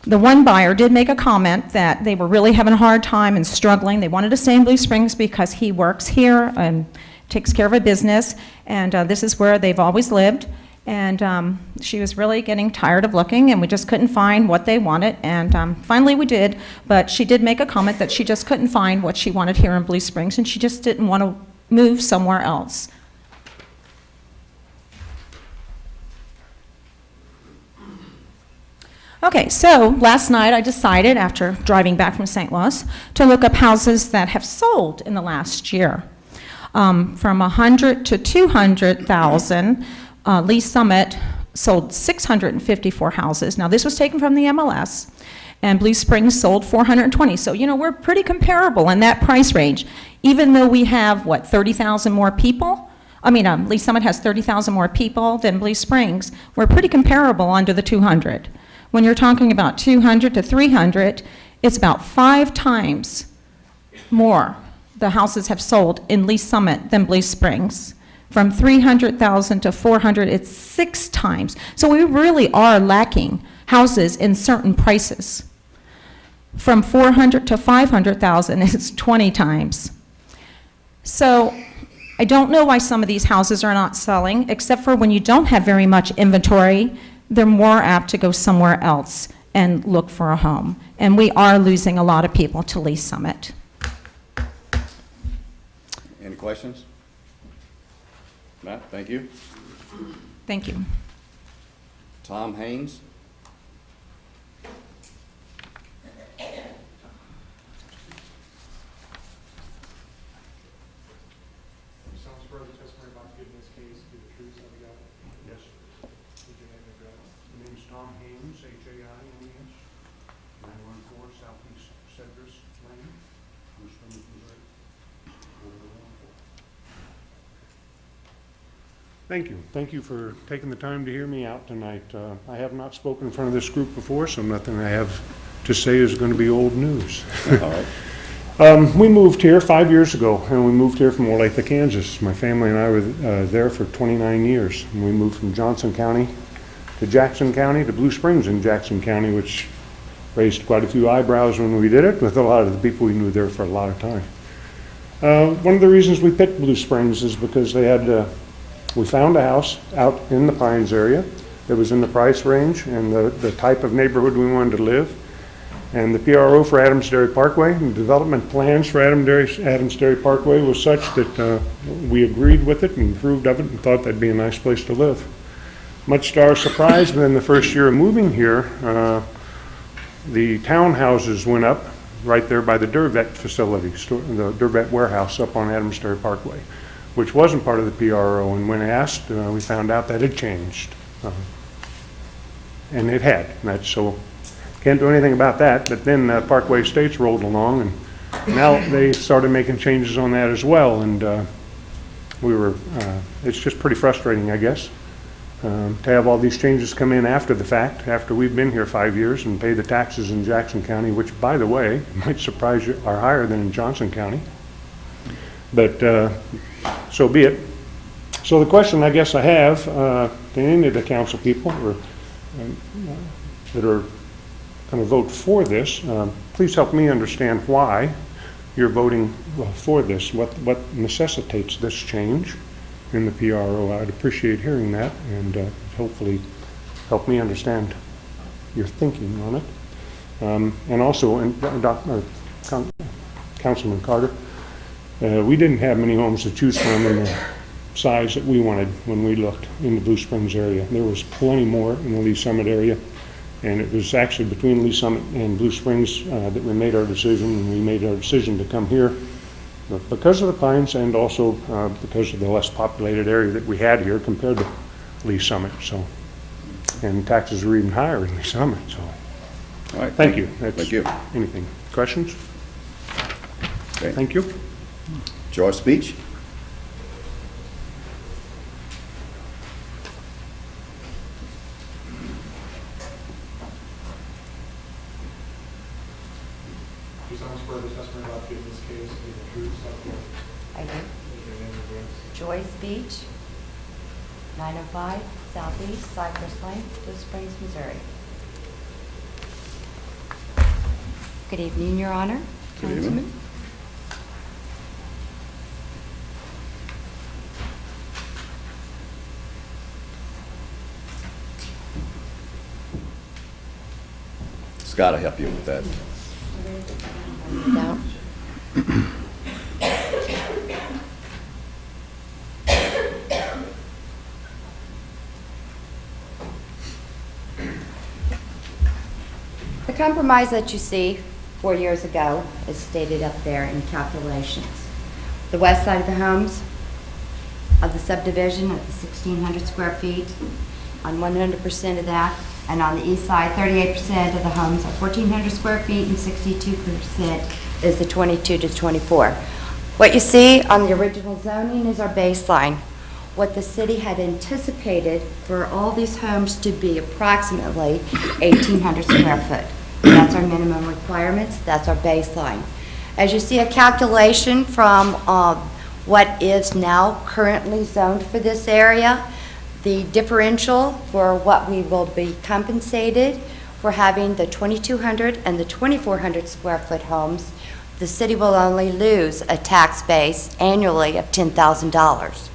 [SPEAKER 6] the one buyer did make a comment that they were really having a hard time and struggling. They wanted to stay in Blue Springs because he works here and takes care of a business, and this is where they've always lived. And she was really getting tired of looking, and we just couldn't find what they wanted. And finally we did, but she did make a comment that she just couldn't find what she wanted here in Blue Springs, and she just didn't want to move somewhere else. Okay, so last night I decided, after driving back from St. Louis, to look up houses that have sold in the last year. From 100 to 200,000, Lee Summit sold 654 houses. Now this was taken from the MLS, and Blue Springs sold 420. So, you know, we're pretty comparable in that price range, even though we have, what, 30,000 more people? Lee Summit has 30,000 more people than Blue Springs. We're pretty comparable under the 200. When you're talking about 200 to 300, it's about 5 times more the houses have sold in Lee Summit than Blue Springs. From 300,000 to 400, it's 6 times. So we really are lacking houses in certain prices. From 400 to 500,000, it's 20 times. So I don't know why some of these houses are not selling, except for when you don't have very much inventory, they're more apt to go somewhere else and look for a home. And we are losing a lot of people to Lee Summit.
[SPEAKER 2] Any questions? Matt, thank you.
[SPEAKER 6] Thank you.
[SPEAKER 2] Tom Haynes.
[SPEAKER 22] Tom Haynes, H-A-I-N-E-S, 914 Southeast Cedrus Lane, Blue Springs, Missouri, 4114. Thank you. Thank you for taking the time to hear me out tonight. I have not spoken in front of this group before, so nothing I have to say is going to be old news.
[SPEAKER 2] All
[SPEAKER 22] We moved here 5 years ago, and we moved here from Olathe, Kansas. My family and I were there for 29 years. And we moved from Johnson County to Jackson County to Blue Springs in Jackson County, which raised quite a few eyebrows when we did it with a lot of the people we knew there for a lot of time. One of the reasons we picked Blue Springs is because they had, we found a house out in the Pines area that was in the price range and the type of neighborhood we wanted to live. And the PRO for Adams Dairy Parkway and development plans for Adams Dairy Parkway was such that we agreed with it and approved of it and thought that'd be a nice place to live. Much to our surprise, within the first year of moving here, the townhouses went up right there by the Durvet facility, the Durvet warehouse up on Adams Dairy Parkway, which wasn't part of the PRO. And when asked, we found out that had changed. And it had. That's so. Can't do anything about that, but then Parkway Estates rolled along, and now they started making changes on that as well, and it's just pretty frustrating, I guess, to have all these changes come in after the fact, after we've been here 5 years and pay the taxes in Jackson County, which, by the way, might surprise you, are higher than in Johnson County. But so be it. So the question I guess I have to any of the council people that are going to vote for this, please help me understand why you're voting for this, what necessitates this change in the PRO. I'd appreciate hearing that, and hopefully help me understand your thinking on it. And also, Councilman Carter, we didn't have many homes to choose from in the size that we wanted when we looked in the Blue Springs area. There was plenty more in the Lee Summit area. And it was actually between Lee Summit and Blue Springs that we made our decision, and we made our decision to come here because of the Pines and also because of the less populated area that we had here compared to Lee Summit. So, and taxes were even higher in Lee Summit. So,
[SPEAKER 2] all right,
[SPEAKER 22] thank you.
[SPEAKER 2] Thank you.
[SPEAKER 22] Anything? Questions?
[SPEAKER 2] Okay.
[SPEAKER 22] Thank you.
[SPEAKER 2] George Speech.
[SPEAKER 9] I do. Joyce Beach, 905 Southeast Cypress Lane, Blue Springs, Missouri. Good evening, Your Honor.
[SPEAKER 2] Good evening. Scott will help you with that.
[SPEAKER 9] No. The compromise that you see 4 years ago is stated up there in calculations. The west side of the homes of the subdivision of the 1,600 square feet on 100% of that, and on the east side, 38% of the homes are 1,400 square feet and 62% is the 22 to 24. What you see on the original zoning is our baseline. What the city had anticipated for all these homes to be approximately 1,800 square foot. That's our minimum requirements, that's our baseline. As you see a calculation from what is now currently zoned for this area, the differential for what we will be compensated for having the 2,200 and the 2,400 square foot homes, the city will only lose a tax base annually of $10,000.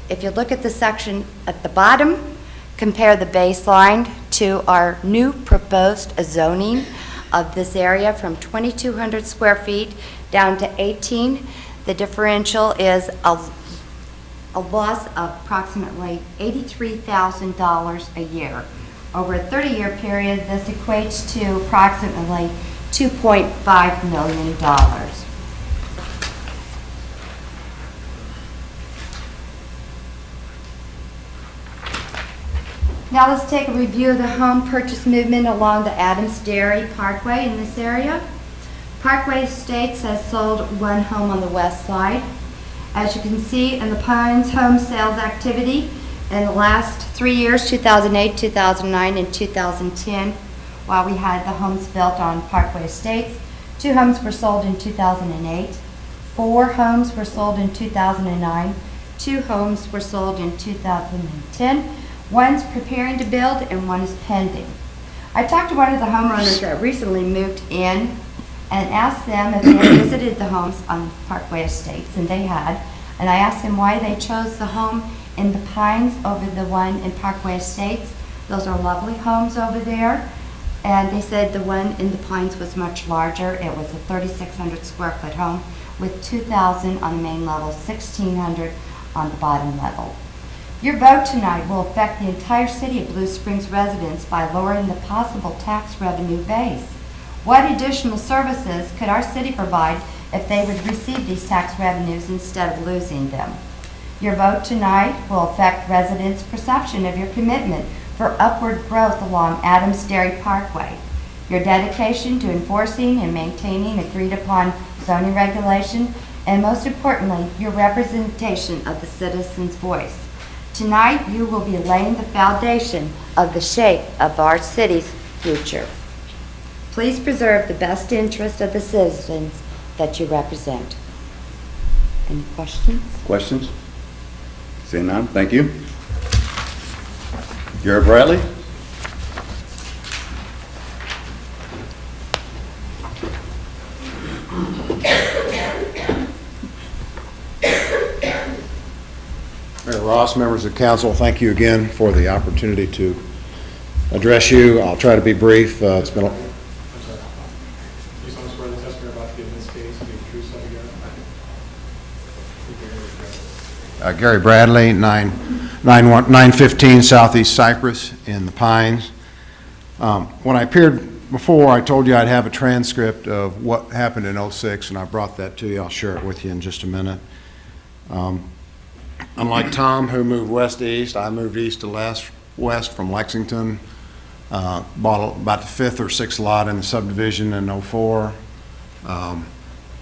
[SPEAKER 9] If you look at the section at the bottom, compare the baseline to our new proposed zoning of this area from 2,200 square feet down to 18, the differential is a loss of approximately $83,000 a year. Over a 30-year period, this equates to approximately $2.5 million. Now let's take a review of the home purchase movement along the Adams Dairy Parkway in this area. Parkway Estates has sold one home on the west side. As you can see in the Pines home sales activity in the last 3 years, 2008, 2009, and 2010, while we had the homes built on Parkway Estates, 2 homes were sold in 2008. 4 homes were sold in 2009. 2 homes were sold in 2010. One's preparing to build and one is pending. I talked to one of the homeowners that recently moved in and asked them if they had visited the homes on Parkway Estates, and they had. And I asked them why they chose the home in the Pines over the one in Parkway Estates. Those are lovely homes over there. And they said the one in the Pines was much larger. It was a 3,600 square foot home with 2,000 on the main level, 1,600 on the bottom level. Your vote tonight will affect the entire city of Blue Springs residents by lowering the possible tax revenue base. What additional services could our city provide if they would receive these tax revenues instead of losing them? Your vote tonight will affect residents' perception of your commitment for upward growth along Adams Dairy Parkway. Your dedication to enforcing and maintaining agreed upon zoning regulation, and most importantly, your representation of the citizens' voice. Tonight, you will be laying the foundation of the shape of our city's future. Please preserve the best interest of the citizens that you represent. Any questions?
[SPEAKER 2] Questions? Seeing none, thank you. Gary Bradley?
[SPEAKER 11] Mayor Ross, members of council, thank you again for the opportunity to address you. I'll try to be brief. It's been a Gary Bradley, 915 Southeast Cypress in the Pines. When I appeared before, I told you I'd have a transcript of what happened in '06, and I brought that to you. I'll share it with you in just a minute. Unlike Tom, who moved west to east, I moved east to west from Lexington. Bought about the 5th or 6th lot in the subdivision in '04.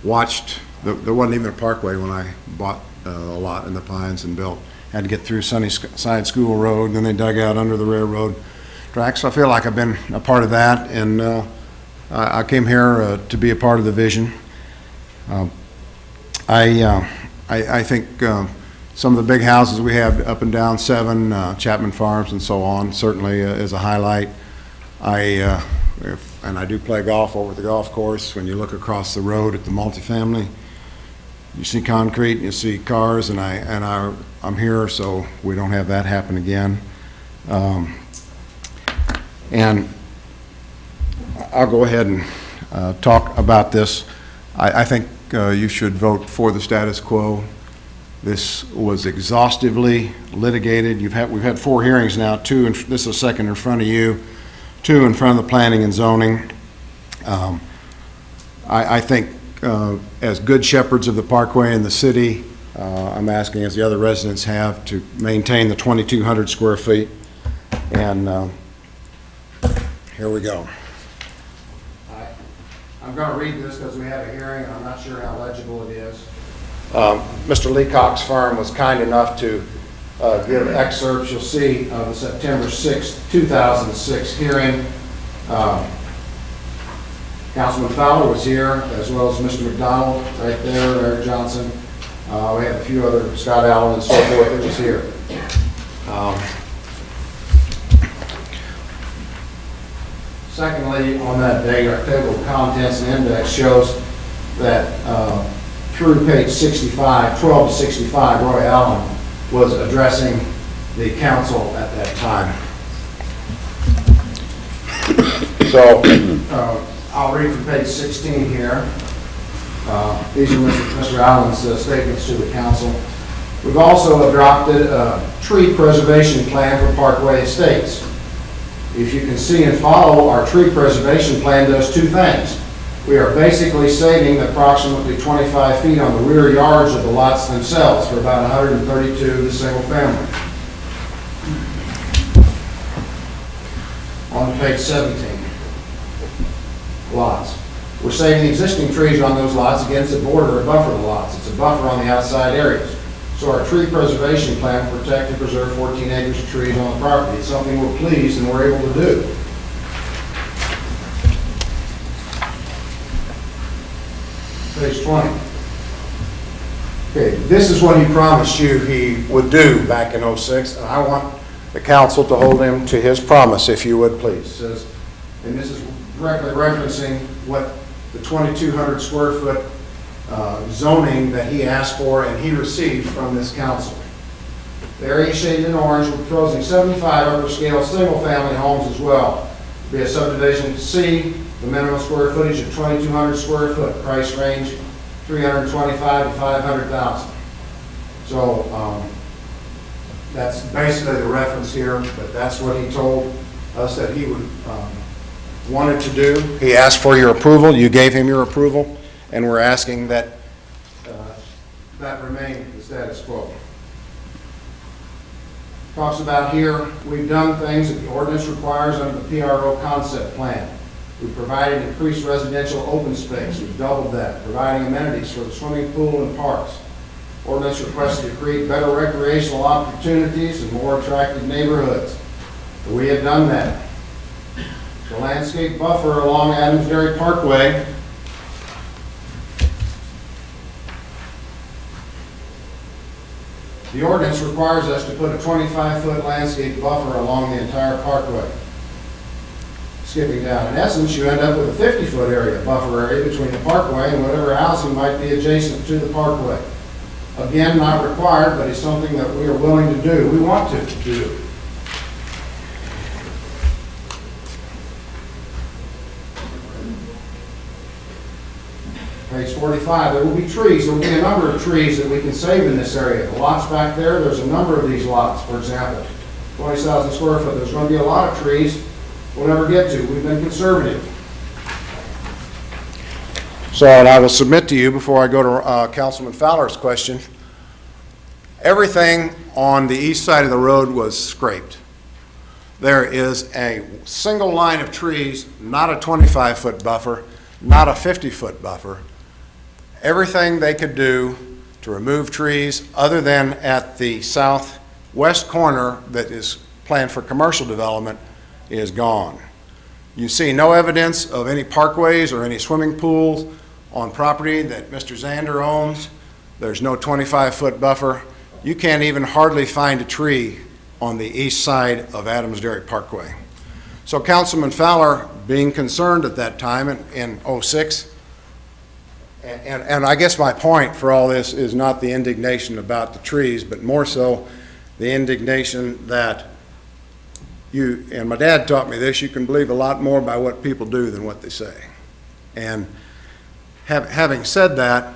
[SPEAKER 11] Watched, there wasn't even a parkway when I bought a lot in the Pines and built. Had to get through Sunnyside School Road, and then they dug out under the railroad tracks. So I feel like I've been a part of that, and I came here to be a part of the vision. I think some of the big houses we have up and down 7, Chapman Farms and so on, certainly is a highlight. And I do play golf over at the golf course. When you look across the road at the multifamily, you see concrete, you see cars, and I'm here so we don't have that happen again. And I'll go ahead and talk about this. I think you should vote for the status quo. This was exhaustively litigated. We've had 4 hearings now, 2, and this is a second in front of you, 2 in front of the planning and zoning. I think as good shepherds of the parkway in the city, I'm asking, as the other residents have, to maintain the 2,200 square feet. And here we go. I'm going to read this because we have a hearing, and I'm not sure how legible it is. Mr. Leacock's firm was kind enough to give excerpts. You'll see the September 6, 2006 hearing. Councilman Fowler was here, as well as Mr. McDonald right there, Eric Johnson. We have a few other, Scott Allen and so forth, that was here. Secondly, on that day, our table of contents and index shows that through page 65, 12 to 65, Roy Allen was addressing the council at that time. So I'll read from page 16 here. These are Mr. Allen's statements to the council. We've also adopted a tree preservation plan for Parkway Estates. If you can see and follow, our tree preservation plan does 2 things. We are basically saving approximately 25 feet on the rear yards of the lots themselves for about 132 to single family. On page 17, lots. We're saving existing trees on those lots. Again, it's a border, a buffer of the lots. It's a buffer on the outside areas. So our tree preservation plan will protect and preserve 14 acres of trees on the property. It's something we're pleased and we're able to do. page 20. Okay, this is what he promised you he would do back in '06, and I want the council to hold him to his promise, if you would, please. It says, and this is directly referencing what the 2,200 square foot zoning that he asked for and he received from this council. The area shaded in orange, we're proposing 75 upper scale single family homes as well. Be a subdivision C, the minimum square footage of 2,200 square foot, price range 325 to 500,000. So that's basically the reference here, but that's what he told us that he would wanted to do. He asked for your approval, you gave him your approval, and we're asking that that remain the status quo. Talks about here, we've done things that the ordinance requires under the PRO concept plan. We've provided increased residential open space. We've doubled that, providing amenities for the swimming pool and parks. Ordinance requests to create better recreational opportunities and more attractive neighborhoods. We have done that. The landscape buffer along Adams Dairy Parkway the ordinance requires us to put a 25-foot landscape buffer along the entire parkway. Skipping down, in essence, you end up with a 50-foot area, buffer area between the parkway and whatever housing might be adjacent to the parkway. Again, not required, but it's something that we are willing to do. We want to do. Page 45, there will be trees. There will be a number of trees that we can save in this area. The lots back there, there's a number of these lots, for example. 20,000 square foot, there's going to be a lot of trees we'll never get to. We've been conservative. So, and I will submit to you before I go to Councilman Fowler's question, everything on the east side of the road was scraped. There is a single line of trees, not a 25-foot buffer, not a 50-foot buffer. Everything they could do to remove trees other than at the southwest corner that is planned for commercial development is gone. You see no evidence of any parkways or any swimming pools on property that Mr. Zander owns. There's no 25-foot buffer. You can't even hardly find a tree on the east side of Adams Dairy Parkway. So Councilman Fowler, being concerned at that time in '06, and I guess my point for all this is not the indignation about the trees, but more so the indignation that you, and my dad taught me this, you can believe a lot more by what people do than what they say. And having said that,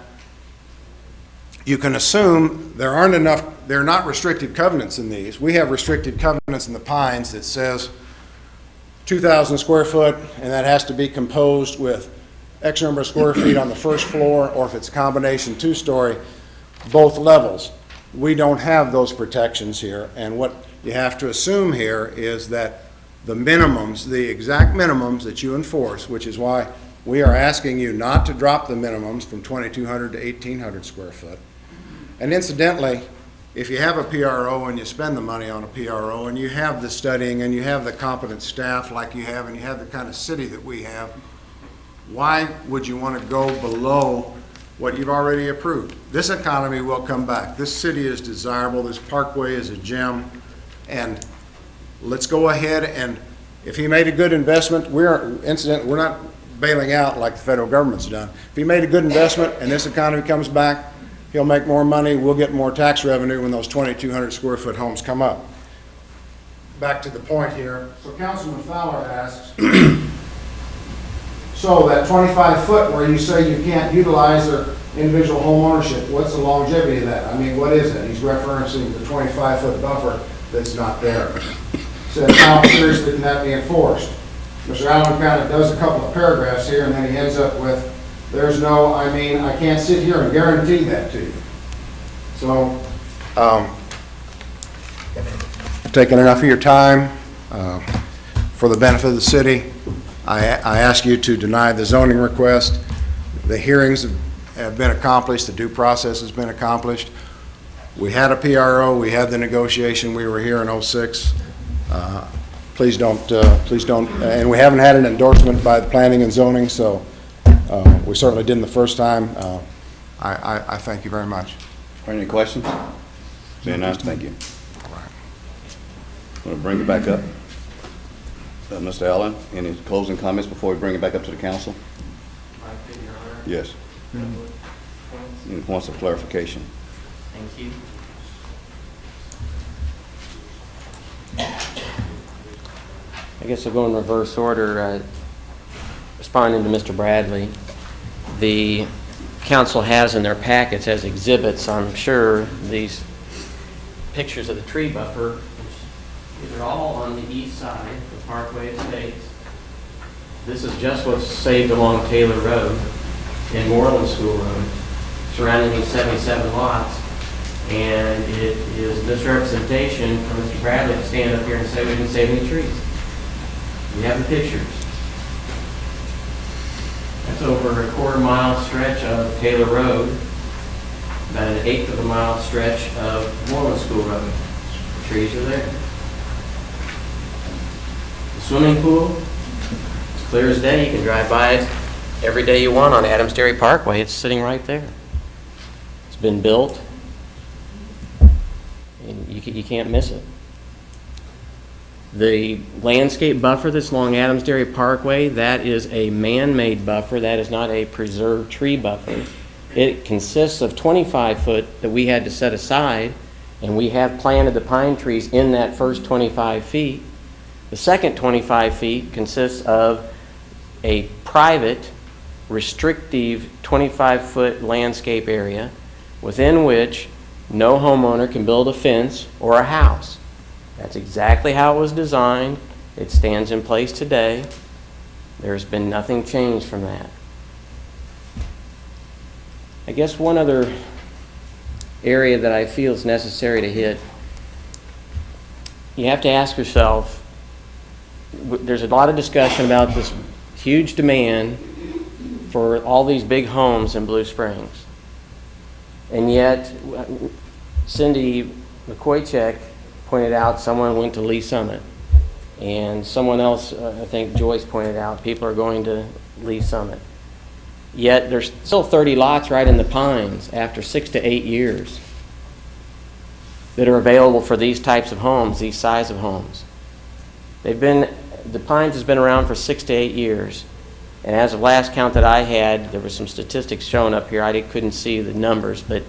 [SPEAKER 11] you can assume there aren't enough, there are not restrictive covenants in these. We have restrictive covenants in the Pines that says 2,000 square foot, and that has to be composed with X number of square feet on the first floor, or if it's a combination two-story, both levels. We don't have those protections here, and what you have to assume here is that the minimums, the exact minimums that you enforce, which is why we are asking you not to drop the minimums from 2,200 to 1,800 square foot. And incidentally, if you have a PRO and you spend the money on a PRO and you have the studying and you have the competent staff like you have and you have the kind of city that we have, why would you want to go below what you've already approved? This economy will come back. This city is desirable. This parkway is a gem. And let's go ahead, and if he made a good investment, we're not bailing out like the federal government's done. If he made a good investment and this economy comes back, he'll make more money, we'll get more tax revenue when those 2,200 square foot homes come up. Back to the point here. So Councilman Fowler asks, so that 25 foot where you say you can't utilize their individual home ownership, what's the longevity of that? I mean, what is it? He's referencing the 25 foot buffer that's not there. Says, how seriously can that be enforced? Mr. Allen kind of does a couple of paragraphs here and then he ends up with, there's no, I mean, I can't sit here and guarantee that to you. So, taking enough of your time for the benefit of the city, I ask you to deny the zoning request. The hearings have been accomplished, the due process has been accomplished. We had a PRO, we had the negotiation, we were here in '06. Please don't, and we haven't had an endorsement by the planning and zoning, so We certainly didn't the first time. I thank you very much.
[SPEAKER 2] Are any questions? Being none, thank you. Want to bring it back up? Mr. Allen, any closing comments before we bring it back up to the council? Yes. Any points of clarification?
[SPEAKER 19] Thank you. I guess I'll go in reverse order. Responding to Mr. Bradley, the council has in their packets as exhibits, I'm sure, these pictures of the tree buffer. These are all on the east side of Parkway Estates. This is just what's saved along Taylor Road and Moreland School Road, surrounding these 77 lots. And it is misrepresentation for Mr. Bradley to stand up here and say we didn't save any trees. We have the pictures. That's over a quarter-mile stretch of Taylor Road, about an eighth of a mile stretch of Moreland School Road. The trees are there. The swimming pool, it's clear as day. You can drive by it every day you want on Adams Dairy Parkway. It's sitting right there. It's been built, and you can't miss it. The landscape buffer that's along Adams Dairy Parkway, that is a man-made buffer. That is not a preserved tree buffer. It consists of 25 foot that we had to set aside, and we have planted the pine trees in that first 25 feet. The second 25 feet consists of a private, restrictive 25-foot landscape area within which no homeowner can build a fence or a house. That's exactly how it was designed. It stands in place today. There's been nothing changed from that. I guess one other area that I feel is necessary to hit, you have to ask yourself, there's a lot of discussion about this huge demand for all these big homes in Blue Springs. And yet, Cindy McCoychek pointed out someone went to Lee Summit. And someone else, I think Joyce pointed out, people are going to Lee Summit. Yet there's still 30 lots right in the Pines after 6 to 8 years that are available for these types of homes, these size of homes. The Pines has been around for 6 to 8 years. And as of last count that I had, there were some statistics shown up here. I couldn't see the numbers, but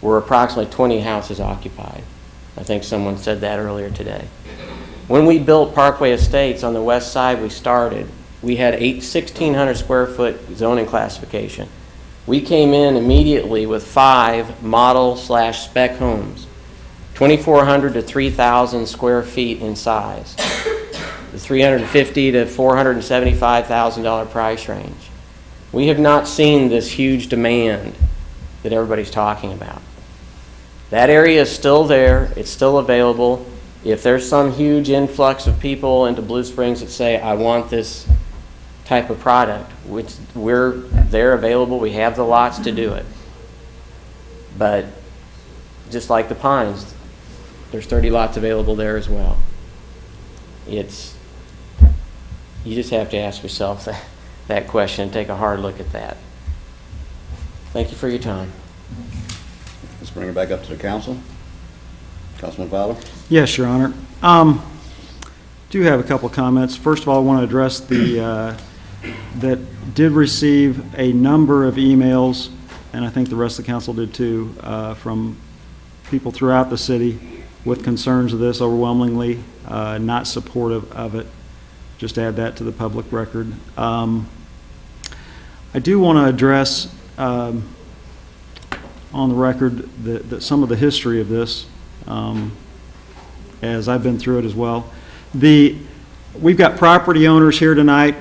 [SPEAKER 19] were approximately 20 houses occupied. I think someone said that earlier today. When we built Parkway Estates on the west side, we had 1,600 square foot zoning classification. We came in immediately with 5 model/spec homes, 2,400 to 3,000 square feet in size, the $350,000 to $475,000 price range. We have not seen this huge demand that everybody's talking about. That area is still there. It's still available. If there's some huge influx of people into Blue Springs that say, I want this type of product, which they're available. We have the lots to do it. But just like the Pines, there's 30 lots available there as well. You just have to ask yourself that question and take a hard look at that. Thank you for your time.
[SPEAKER 2] Let's bring it back up to the council. Councilman Fowler?
[SPEAKER 18] Yes, Your Honor. Do have a couple comments. First of all, I want to address that did receive a number of emails, and I think the rest of the council did too, from people throughout the city with concerns of this, overwhelmingly not supportive of it. Just add that to the public record. I do want to address on the record that some of the history of this, as I've been through it as well. We've got property owners here tonight.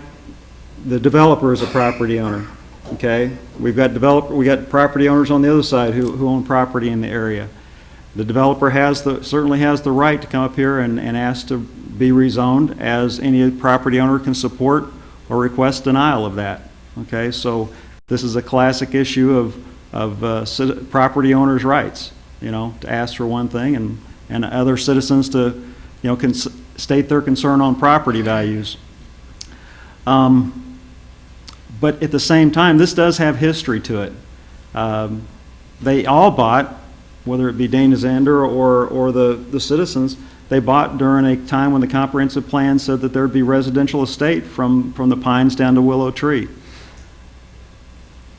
[SPEAKER 18] The developer is a property owner, okay? we got property owners on the other side who own property in the area. The developer certainly has the right to come up here and ask to be rezoned, as any property owner can support or request denial of that, okay? So this is a classic issue of property owners' rights, to ask for one thing and other citizens to, state their concern on property values. But at the same time, this does have history to it. They all bought, whether it be Dana Zander or the citizens, they bought during a time when the comprehensive plan said that there'd be residential estate from the Pines down to Willow Tree.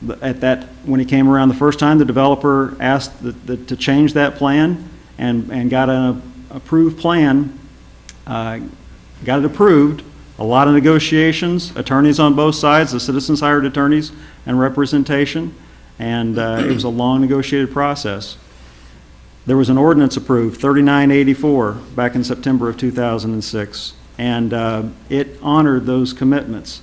[SPEAKER 18] When he came around the first time, the developer asked to change that plan and got an approved plan, got it approved. A lot of negotiations, attorneys on both sides, the citizens hired attorneys and representation, and it was a long negotiated process. There was an ordinance approved, 3984, back in September of 2006, and it honored those commitments.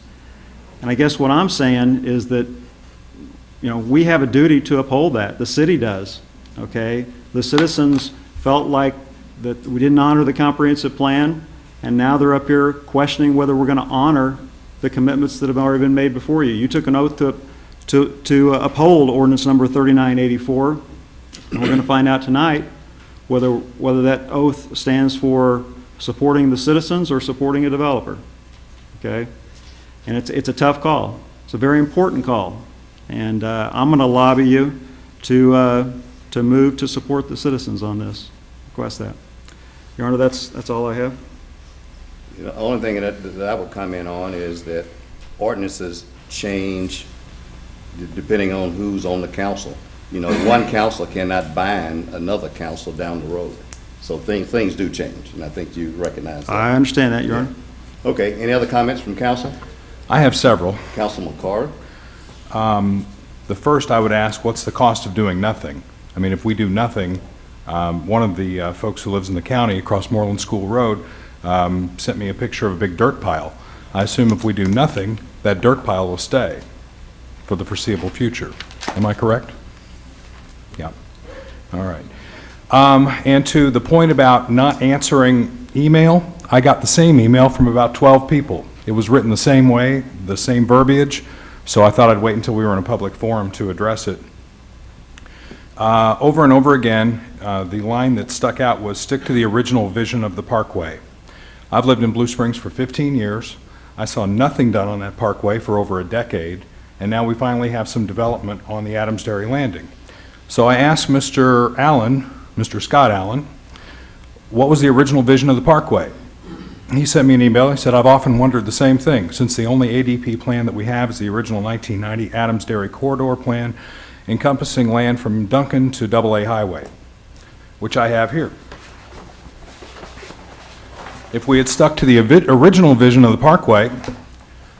[SPEAKER 18] And I guess what I'm saying is that, you know, we have a duty to uphold that. The city does, okay? The citizens felt like that we didn't honor the comprehensive plan, and now they're up here questioning whether we're going to honor the commitments that have already been made before you. You took an oath to uphold ordinance number 3984. And we're going to find out tonight whether that oath stands for supporting the citizens or supporting a developer. Okay? And it's a tough call. It's a very important call. And I'm going to lobby you to move to support the citizens on this. Request that. Your Honor, that's all I have.
[SPEAKER 2] The only thing that I would comment on is that ordinances change depending on who's on the council. You know, one council cannot bind another council down the road. So things do change, and I think you recognize that.
[SPEAKER 18] I understand that, Your Honor.
[SPEAKER 2] Okay, any other comments from council?
[SPEAKER 20] I have several.
[SPEAKER 2] Councilman Carter?
[SPEAKER 20] The first, I would ask, what's the cost of doing nothing? I mean, if we do nothing, one of the folks who lives in the county across Moreland School Road sent me a picture of a big dirt pile. I assume if we do nothing, that dirt pile will stay for the foreseeable future. Am I correct? Yeah. All right. And to the point about not answering email, I got the same email from about 12 people. It was written the same way, the same verbiage, so I thought I'd wait until we were in a public forum to address it. Over and over again, the line that stuck out was stick to the original vision of the parkway. I've lived in Blue Springs for 15 years. I saw nothing done on that parkway for over a decade, and now we finally have some development on the Adams Dairy Landing. So I asked Mr. Allen, Mr. Scott Allen, what was the original vision of the parkway? And he sent me an email. He said, I've often wondered the same thing, since the only ADP plan that we have is the original 1990 Adams Dairy Corridor Plan, encompassing land from Duncan to AA Highway, which I have here. If we had stuck to the original vision of the parkway,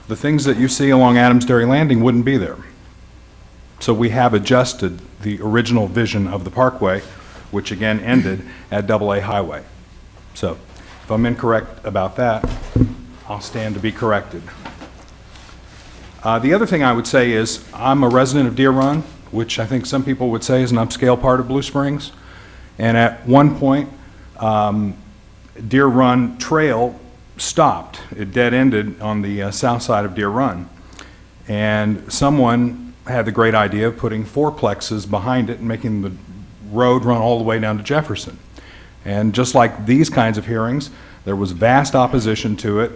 [SPEAKER 20] the things that you see along Adams Dairy Landing wouldn't be there. So we have adjusted the original vision of the parkway, which again ended at AA Highway. So if I'm incorrect about that, I'll stand to be corrected. The other thing I would say is I'm a resident of Deer Run, which I think some people would say is an upscale part of Blue Springs. And at one point, Deer Run Trail stopped. It dead-ended on the south side of Deer Run. And someone had the great idea of putting fourplexes behind it and making the road run all the way down to Jefferson. And just like these kinds of hearings, there was vast opposition to it,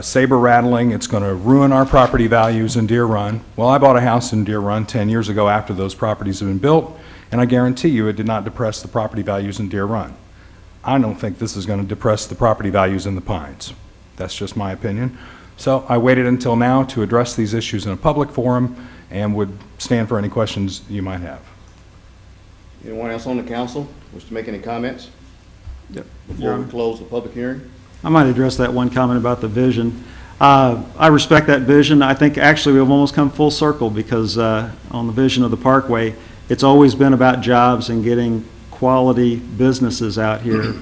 [SPEAKER 20] saber rattling, it's going to ruin our property values in Deer Run. Well, I bought a house in Deer Run 10 years ago after those properties have been built, and I guarantee you it did not depress the property values in Deer Run. I don't think this is going to depress the property values in the Pines. That's just my opinion. So I waited until now to address these issues in a public forum and would stand for any questions you might have.
[SPEAKER 2] Anyone else on the council wish to make any comments?
[SPEAKER 18] Yep.
[SPEAKER 2] Before we close the public hearing?
[SPEAKER 18] I might address that one comment about the vision. I respect that vision. I think actually we've almost come full circle because on the vision of the parkway, it's always been about jobs and getting quality businesses out here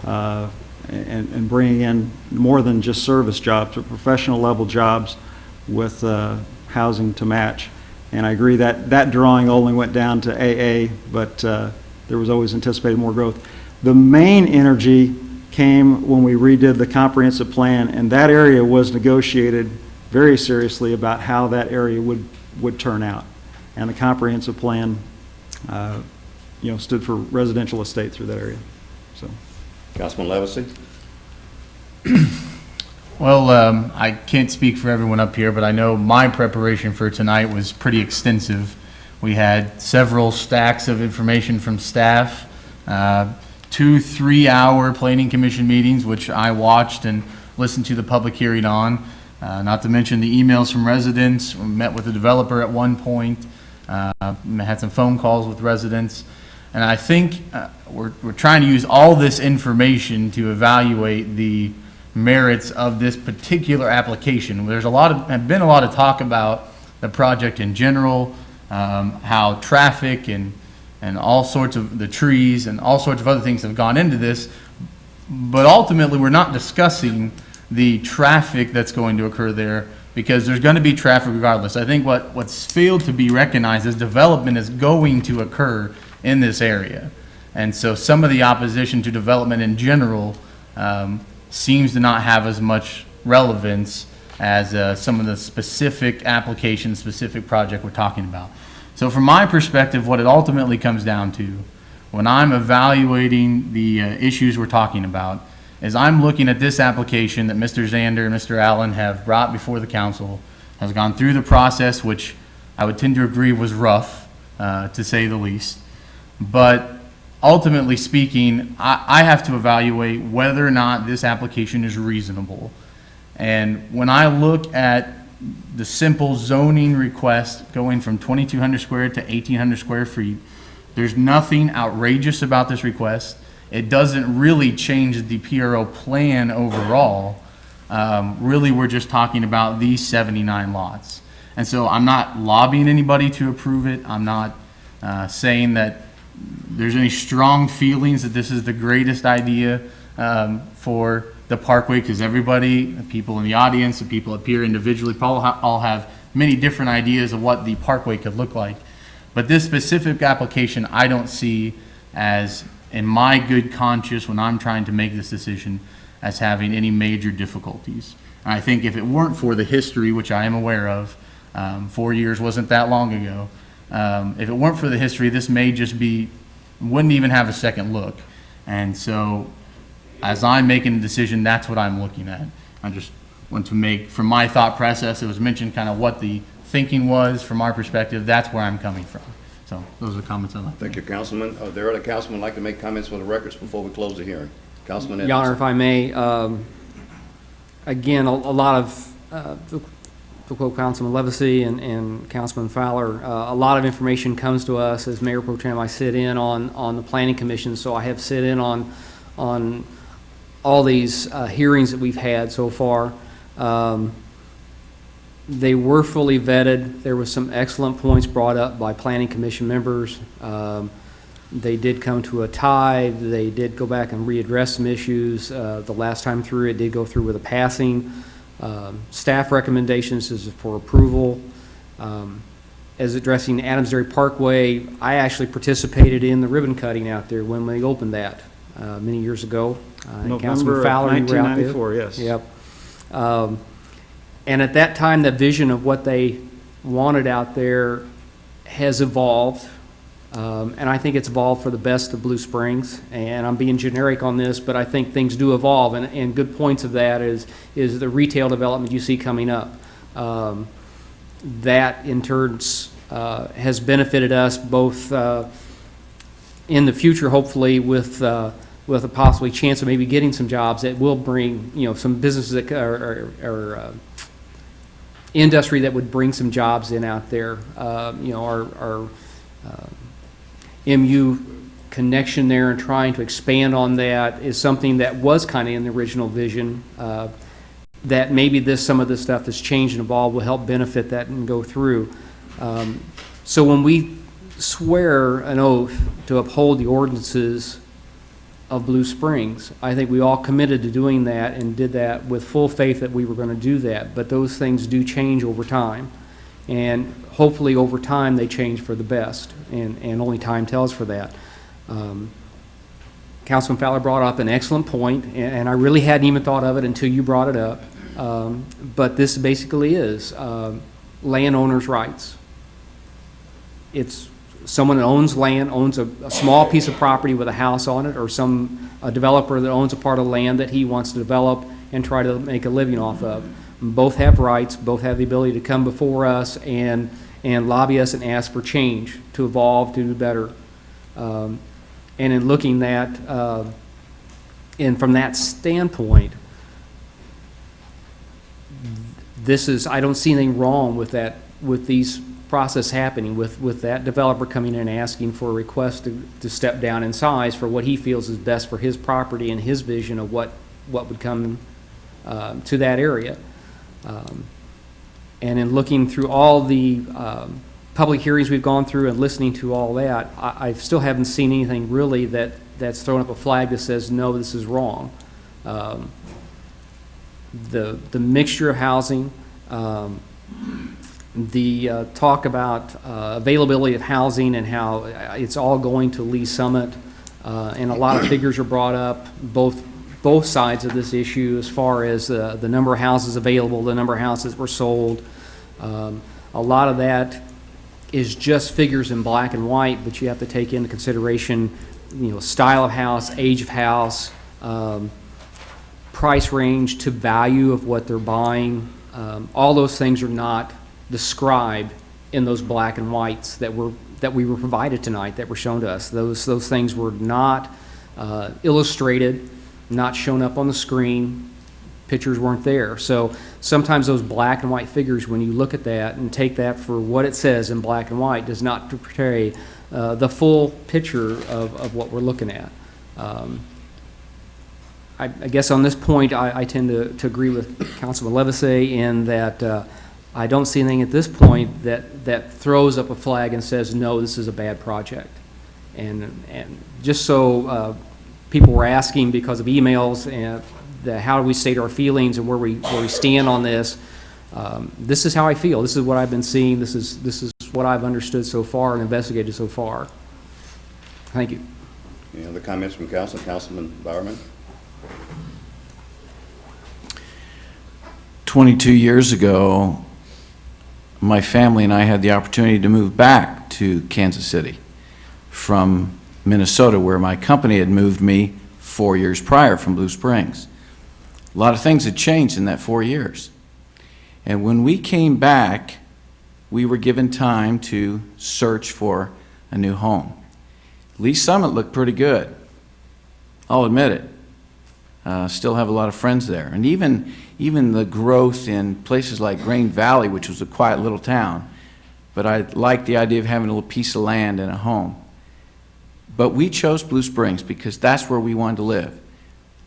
[SPEAKER 18] and bringing in more than just service jobs, but professional level jobs with housing to match. And I agree that that drawing only went down to AA, but there was always anticipated more growth. The main energy came when we redid the comprehensive plan, and that area was negotiated very seriously about how that area would turn out. And the comprehensive plan stood for residential estate through that area. So,
[SPEAKER 2] Councilman Levacy?
[SPEAKER 10] Well, I can't speak for everyone up here, but I know my preparation for tonight was pretty extensive. We had several stacks of information from staff, 2 3-hour planning commission meetings, which I watched and listened to the public hearing on, not to mention the emails from residents. We met with the developer at one point, had some phone calls with residents. And I think we're trying to use all this information to evaluate the merits of this particular application. There's been a lot of talk about the project in general, how traffic and all sorts of the trees and all sorts of other things have gone into this, but ultimately we're not discussing the traffic that's going to occur there, because there's going to be traffic regardless. I think what's failed to be recognized is development is going to occur in this area. And so some of the opposition to development in general seems to not have as much relevance as some of the specific applications, specific project we're talking about. So from my perspective, what it ultimately comes down to, when I'm evaluating the issues we're talking about, is I'm looking at this application that Mr. Zander and Mr. Allen have brought before the council, has gone through the process, which I would tend to agree was rough, to say the least. But ultimately speaking, I have to evaluate whether or not this application is reasonable. And when I look at the simple zoning request going from 2,200 square to 1,800 square feet, there's nothing outrageous about this request. It doesn't really change the PRO plan overall. Really, we're just talking about these 79 lots. And so I'm not lobbying anybody to approve it. I'm not saying that there's any strong feelings that this is the greatest idea for the Parkway, because everybody, the people in the audience, the people up here individually, probably all have many different ideas of what the Parkway could look like. But this specific application, I don't see as, in my good conscience, when I'm trying to make this decision, as having any major difficulties. And I think if it weren't for the history, which I am aware of, 4 years wasn't that long ago, if it weren't for the history, this may just be, wouldn't even have a second look. And so as I'm making a decision, that's what I'm looking at. I just want to make, from my thought process, it was mentioned kind of what the thinking was from our perspective. That's where I'm coming from. So those are the comments I'd like to make.
[SPEAKER 2] Thank you, Councilman. Are there other councilmen like to make comments for the records before we close the hearing? Councilman
[SPEAKER 14] Your Honor,
[SPEAKER 2] Edmondson.
[SPEAKER 14] if I may, again, a lot of, to quote Councilman Levacy and Councilman Fowler, a lot of information comes to us as Mayor Pro Tem. I sit in on the Planning Commission, so I have sit in on all these hearings that we've had so far. They were fully vetted. There was some excellent points brought up by Planning Commission members. They did come to a tie. They did go back and readdress some issues. The last time through, it did go through with a passing. Staff recommendations is for approval. As addressing Adams Dairy Parkway, I actually participated in the ribbon cutting out there when they opened that many years ago.
[SPEAKER 18] November of 1994, yes.
[SPEAKER 14] Yep. And at that time, the vision of what they wanted out there has evolved. And I think it's evolved for the best of Blue Springs. And I'm being generic on this, but I think things do evolve. And good points of that is the retail development you see coming up. That in turn has benefited us both in the future, hopefully, with a possibly chance of maybe getting some jobs that will bring, some businesses that are industry that would bring some jobs in out there. Our MU connection there and trying to expand on that is something that was kind of in the original vision. That maybe some of this stuff that's changed and evolved will help benefit that and go through. So when we swear an oath to uphold the ordinances of Blue Springs, I think we all committed to doing that and did that with full faith that we were going to do that. But those things do change over time. And hopefully over time they change for the best, and only time tells for that. Councilman Fowler brought up an excellent point, and I really hadn't even thought of it until you brought it up. But this basically is landowners' rights. It's someone that owns land, owns a small piece of property with a house on it, or a developer that owns a part of land that he wants to develop. and try to make a living off of. Both have rights, both have the ability to come before us and lobby us and ask for change, to evolve, to do better. And in looking at, and from that standpoint, I don't see anything wrong with that, with these process happening, with that developer coming in and asking for a request to step down in size for what he feels is best for his property and his vision of what would come to that area. And in looking through all the public hearings we've gone through and listening to all that, I still haven't seen anything really that's thrown up a flag that says, no, this is wrong. The mixture of housing, the talk about availability of housing and how it's all going to Lee Summit, and a lot of figures are brought up, both sides of this issue, as far as the number of houses available, the number of houses were sold. A lot of that is just figures in black and white, but you have to take into consideration, style of house, age of house, price range to value of what they're buying. All those things are not described in those black and whites that we were provided tonight, that were shown to us. Those things were not illustrated, not shown up on the screen. Pictures weren't there. So sometimes those black and white figures, when you look at that and take that for what it says in black and white, does not portray the full picture of what we're looking at. I guess on this point, I tend to agree with Councilman Levisay in that I don't see anything at this point that throws up a flag and says, no, this is a bad project. And just so people were asking because of emails and how do we state our feelings and where we stand on this, this is how I feel. This is what I've been seeing. This is what I've understood so far and investigated so far. Thank you.
[SPEAKER 2] Any other comments from council? Councilman Bowerman?
[SPEAKER 1] 22 years ago, my family and I had the opportunity to move back to Kansas City from Minnesota, where my company had moved me 4 years prior from Blue Springs. A lot of things had changed in that 4 years. And when we came back, we were given time to search for a new home. Lee Summit looked pretty good. I'll admit it. Still have a lot of friends there. And even the growth in places like Grain Valley, which was a quiet little town, but I liked the idea of having a little piece of land and a home. But we chose Blue Springs because that's where we wanted to live.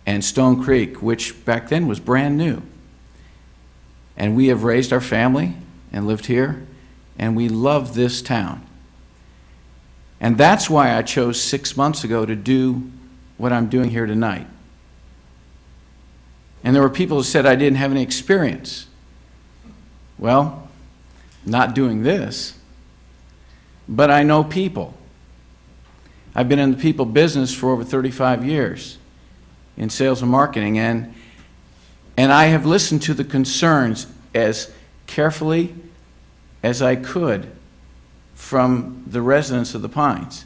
[SPEAKER 1] And Stone Creek, which back then was brand new. And we have raised our family and lived here, and we love this town. And that's why I chose 6 months ago to do what I'm doing here tonight. And there were people who said I didn't have any experience. Well, not doing this, but I know people. I've been in the people business for over 35 years in sales and marketing, and I have listened to the concerns as carefully as I could from the residents of the Pines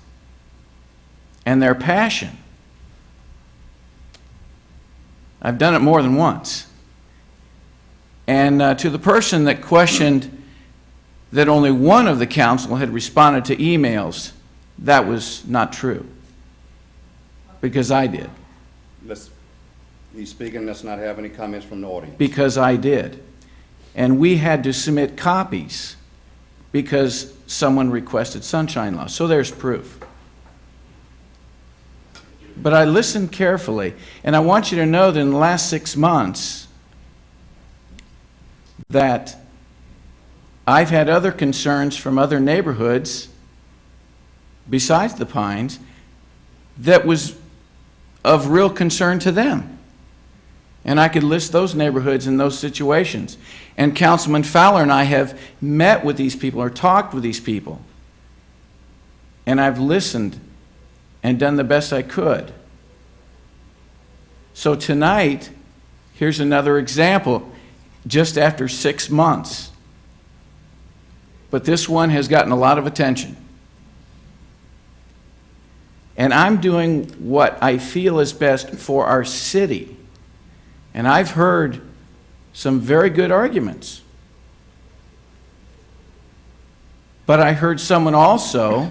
[SPEAKER 1] and their passion. I've done it more than once. And to the person that questioned that only one of the council had responded to emails, that was not true, because I did.
[SPEAKER 2] He's speaking, let's not have any comments from the audience.
[SPEAKER 1] Because I did. And we had to submit copies because someone requested sunshine law. So there's proof. But I listened carefully, and I want you to know that in the last 6 months that I've had other concerns from other neighborhoods besides the Pines that was of real concern to them. And I could list those neighborhoods and those situations. And Councilman Fowler and I have met with these people or talked with these people. And I've listened and done the best I could. So tonight, here's another example, just after 6 months. But this one has gotten a lot of attention. And I'm doing what I feel is best for our city. And I've heard some very good arguments. But I heard someone also,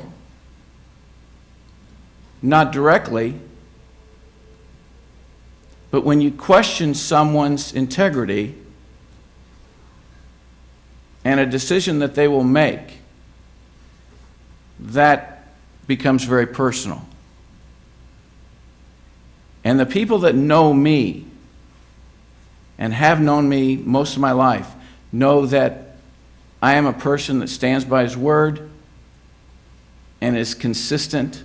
[SPEAKER 1] not directly, but when you question someone's integrity and a decision that they will make, that becomes very personal. And the people that know me and have known me most of my life know that I am a person that stands by his word and is consistent.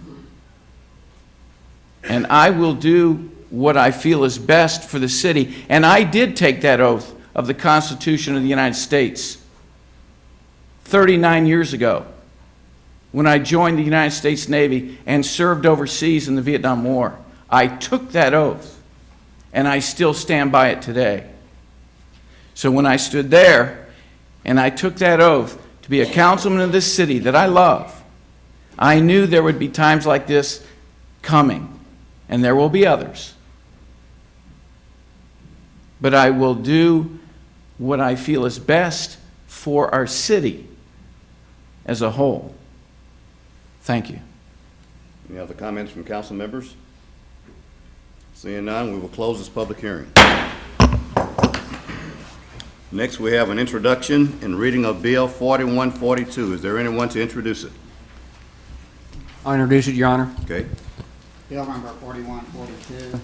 [SPEAKER 1] And I will do what I feel is best for the city. And I did take that oath of the Constitution of the United States 39 years ago when I joined the United States Navy and served overseas in the Vietnam War. I took that oath, and I still stand by it today. So when I stood there and I took that oath to be a councilman of this city that I love, I knew there would be times like this coming, and there will be others. But I will do what I feel is best for our city as a whole. Thank you.
[SPEAKER 2] Any other comments from council members? Seeing none, we will close this public hearing. Next, we have an introduction and reading of Bill 4142. Is there anyone to introduce it?
[SPEAKER 14] I'll introduce it, Your Honor.
[SPEAKER 2] Okay.
[SPEAKER 16] Bill number 4142,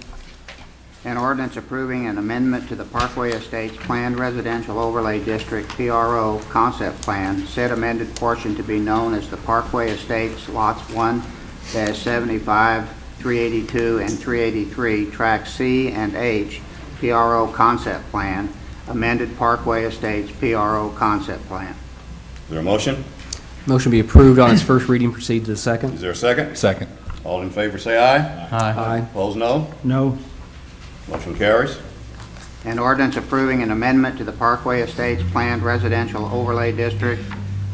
[SPEAKER 16] an ordinance approving an amendment to the Parkway Estates Planned Residential Overlay District PRO Concept Plan, said amended portion to be known as the Parkway Estates Lots 1-75, 382, and 383, Track C and H, PRO Concept Plan, amended Parkway Estates PRO Concept Plan.
[SPEAKER 2] Is there a motion?
[SPEAKER 14] Motion be approved on its first reading, proceed to the second.
[SPEAKER 2] Is there a second?
[SPEAKER 20] Second.
[SPEAKER 2] All in favor say aye.
[SPEAKER 14] Aye.
[SPEAKER 2] Opposed, no.
[SPEAKER 18] No.
[SPEAKER 2] Motion carries.
[SPEAKER 16] An ordinance approving an amendment to the Parkway Estates Planned Residential Overlay District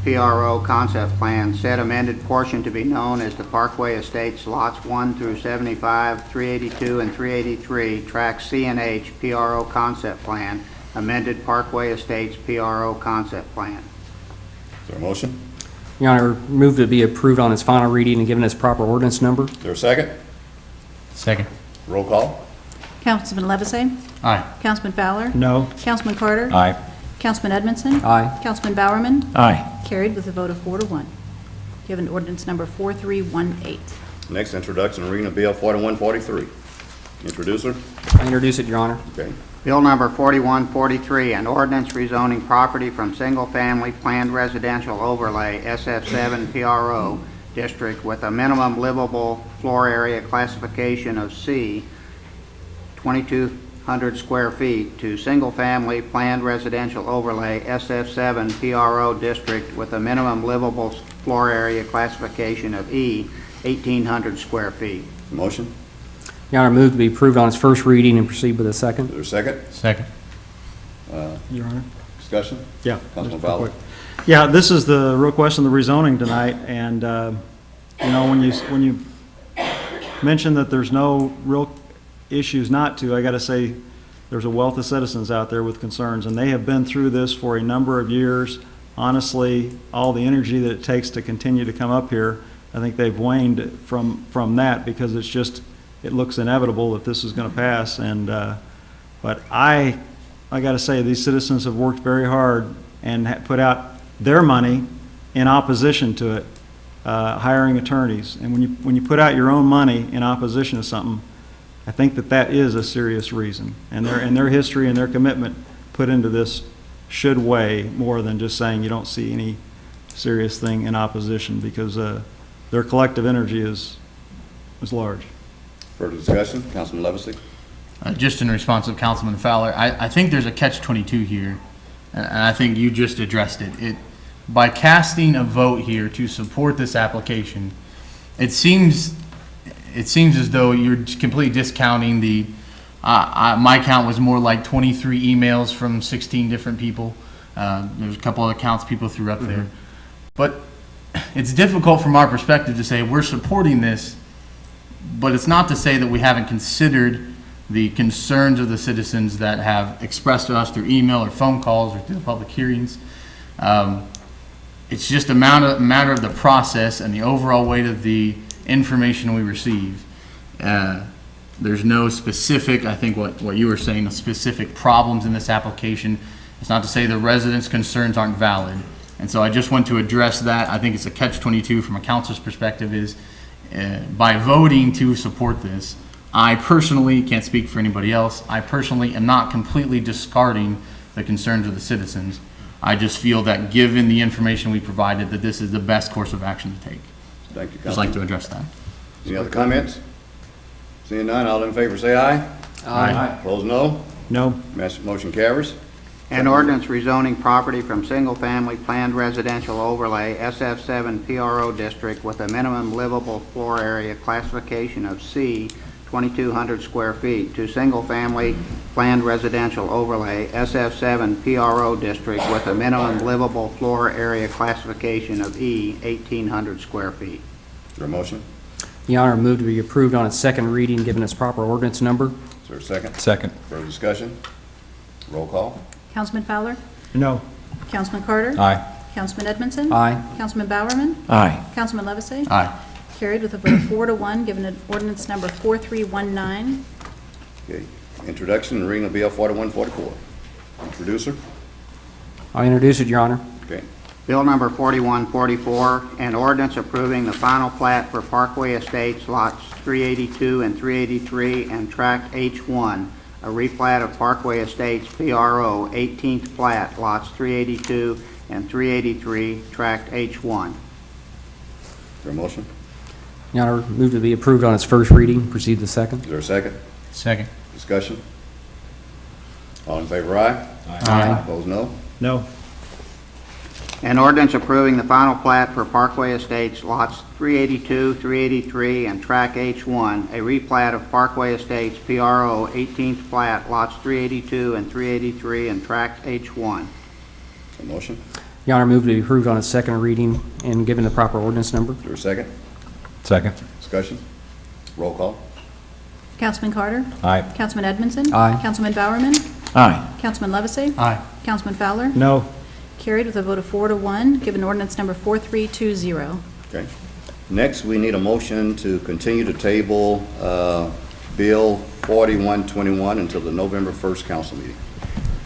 [SPEAKER 16] PRO Concept Plan, said amended portion to be known as the Parkway Estates Lots 1-75, 382, and 383, Track C and H, PRO Concept Plan, amended Parkway Estates PRO Concept Plan.
[SPEAKER 2] Is there a motion?
[SPEAKER 14] Your Honor, move to be approved on its final reading and given its proper ordinance number.
[SPEAKER 2] Is there a second?
[SPEAKER 10] Second.
[SPEAKER 2] Roll call.
[SPEAKER 7] Councilman Levesey?
[SPEAKER 10] Aye.
[SPEAKER 7] Councilman Fowler?
[SPEAKER 18] No.
[SPEAKER 7] Councilman Carter?
[SPEAKER 20] Aye.
[SPEAKER 7] Councilman Edmondson?
[SPEAKER 14] Aye.
[SPEAKER 7] Councilman Bowerman?
[SPEAKER 1] Aye.
[SPEAKER 7] Carried with a vote of 4-1. You have an ordinance number 4318.
[SPEAKER 2] Next, introduction and reading of Bill 4143. Introducer.
[SPEAKER 14] I introduce it, Your Honor.
[SPEAKER 2] Okay.
[SPEAKER 16] Bill number 4143, an ordinance rezoning property from single-family planned residential overlay SF7 PRO district with a minimum livable floor area classification of C, 2,200 square feet, to single-family planned residential overlay SF7 PRO district with a minimum livable floor area classification of E, 1,800 square feet.
[SPEAKER 2] Motion.
[SPEAKER 14] Your Honor, move to be approved on its first reading and proceed with a second.
[SPEAKER 2] Is there a second?
[SPEAKER 10] Second.
[SPEAKER 18] Your Honor?
[SPEAKER 2] Discussion?
[SPEAKER 18] Yeah.
[SPEAKER 2] Councilman
[SPEAKER 18] just real
[SPEAKER 2] Fowler.
[SPEAKER 18] quick. Yeah, this is the request on the rezoning tonight, and, you know, when you mention that there's no real issues not to, I gotta say, there's a wealth of citizens out there with concerns, and they have been through this for a number of years. Honestly, all the energy that it takes to continue to come up here, I think they've waned from that, because it's just, it looks inevitable that this is gonna pass, and, but I gotta say, these citizens have worked very hard and put out their money in opposition to it, hiring attorneys. And when you put out your own money in opposition to something, I think that is a serious reason. And their history and their commitment put into this should weigh more than just saying you don't see any serious thing in opposition, because their collective energy is large.
[SPEAKER 2] Further discussion? Councilman Levesey.
[SPEAKER 10] Just in response of Councilman Fowler, I think there's a catch-22 here, and I think you just addressed it. By casting a vote here to support this application, it seems as though you're completely discounting the, my count was more like 23 emails from 16 different people. There's a couple other counts people threw up there. But it's difficult from our perspective to say we're supporting this, but it's not to say that we haven't considered the concerns of the citizens that have expressed to us through email or phone calls or through the public hearings. It's just a matter of the process and the overall weight of the information we receive. There's no specific, I think what you were saying, specific problems in this application. It's not to say the residents' concerns aren't valid. And so I just want to address that. I think it's a catch-22 from a council's perspective is by voting to support this, I personally, can't speak for anybody else, I personally am not completely discarding the concerns of the citizens. I just feel that given the information we provided, that this is the best course of action to take.
[SPEAKER 2] Thank you,
[SPEAKER 10] Just like to address that.
[SPEAKER 2] Any other comments? Seeing none, all in favor say aye.
[SPEAKER 10] Aye.
[SPEAKER 2] Opposed, no.
[SPEAKER 18] No.
[SPEAKER 2] Motion carries.
[SPEAKER 16] An ordinance rezoning property from single-family planned residential overlay SF7 PRO district with a minimum livable floor area classification of C, 2,200 square feet, to single-family planned residential overlay SF7 PRO district with a minimum livable floor area classification of E, 1,800 square feet.
[SPEAKER 2] Is there a motion?
[SPEAKER 14] Your Honor, move to be approved on its second reading, given its proper ordinance number.
[SPEAKER 2] Is there a second?
[SPEAKER 20] Second.
[SPEAKER 2] Further discussion? Roll call.
[SPEAKER 7] Councilman Fowler?
[SPEAKER 18] No.
[SPEAKER 7] Councilman Carter?
[SPEAKER 20] Aye.
[SPEAKER 7] Councilman Edmondson?
[SPEAKER 14] Aye.
[SPEAKER 7] Councilman Bowerman?
[SPEAKER 1] Aye.
[SPEAKER 7] Councilman Levesey?
[SPEAKER 10] Aye.
[SPEAKER 7] Carried with a vote of 4-1, given an ordinance number 4319.
[SPEAKER 2] Okay. Introduction and reading of Bill 4144. Introducer?
[SPEAKER 14] I'll introduce it, Your Honor.
[SPEAKER 2] Okay.
[SPEAKER 16] Bill number 4144, an ordinance approving the final plat for Parkway Estates lots 382 and 383 and tract H1, a replat of Parkway Estates PRO 18th plat lots 382 and 383, tract H1.
[SPEAKER 2] Is there a motion?
[SPEAKER 14] Your Honor, move to be approved on its first reading, proceed to the second.
[SPEAKER 2] Is there a second?
[SPEAKER 10] Second.
[SPEAKER 2] Discussion? All in favor, aye.
[SPEAKER 14] Aye.
[SPEAKER 2] Opposed, no.
[SPEAKER 18] No.
[SPEAKER 16] An ordinance approving the final plat for Parkway Estates lots 382, 383, and tract H1, a replat of Parkway Estates PRO 18th plat lots 382 and 383 and tract H1.
[SPEAKER 2] A motion?
[SPEAKER 14] Your Honor, move to be approved on its second reading and given the proper ordinance number.
[SPEAKER 2] Is there a second?
[SPEAKER 20] Second.
[SPEAKER 2] Discussion? Roll call.
[SPEAKER 7] Councilman Carter?
[SPEAKER 20] Aye.
[SPEAKER 7] Councilman Edmondson?
[SPEAKER 14] Aye.
[SPEAKER 7] Councilman Bowerman?
[SPEAKER 1] Aye.
[SPEAKER 7] Councilman Levesey?
[SPEAKER 10] Aye.
[SPEAKER 7] Councilman Fowler?
[SPEAKER 18] No.
[SPEAKER 7] Carried with a vote of 4-1, given ordinance number 4320.
[SPEAKER 2] Okay. Next, we need a motion to continue to table Bill 4121 until the November 1st council meeting.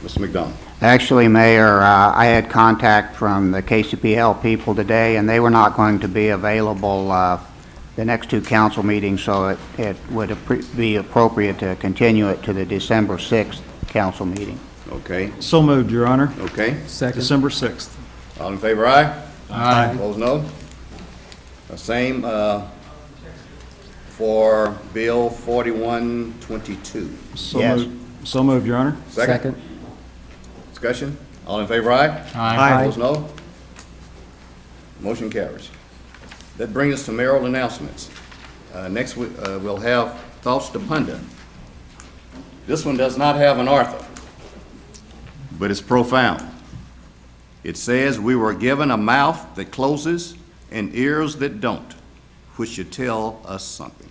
[SPEAKER 2] Mr. McDonald.
[SPEAKER 16] Actually, Mayor, I had contact from the KCPL people today, and they were not going to be available the next two council meetings, so it would be appropriate to continue it to the December 6th council meeting.
[SPEAKER 2] Okay.
[SPEAKER 18] So moved, Your Honor.
[SPEAKER 2] Okay.
[SPEAKER 14] Second.
[SPEAKER 18] December 6th.
[SPEAKER 2] All in favor, aye?
[SPEAKER 10] Aye.
[SPEAKER 2] Opposed, no? The same for Bill 4122.
[SPEAKER 18] So
[SPEAKER 16] Yes.
[SPEAKER 18] moved. So moved, Your Honor.
[SPEAKER 2] Second. Discussion? All in favor, aye?
[SPEAKER 10] Aye.
[SPEAKER 2] Opposed, no? Motion carries. That brings us to mayoral announcements. Next, we'll have thoughts to ponder. This one does not have an author, but it's profound. It says, "We were given a mouth that closes and ears that don't, which should tell us something."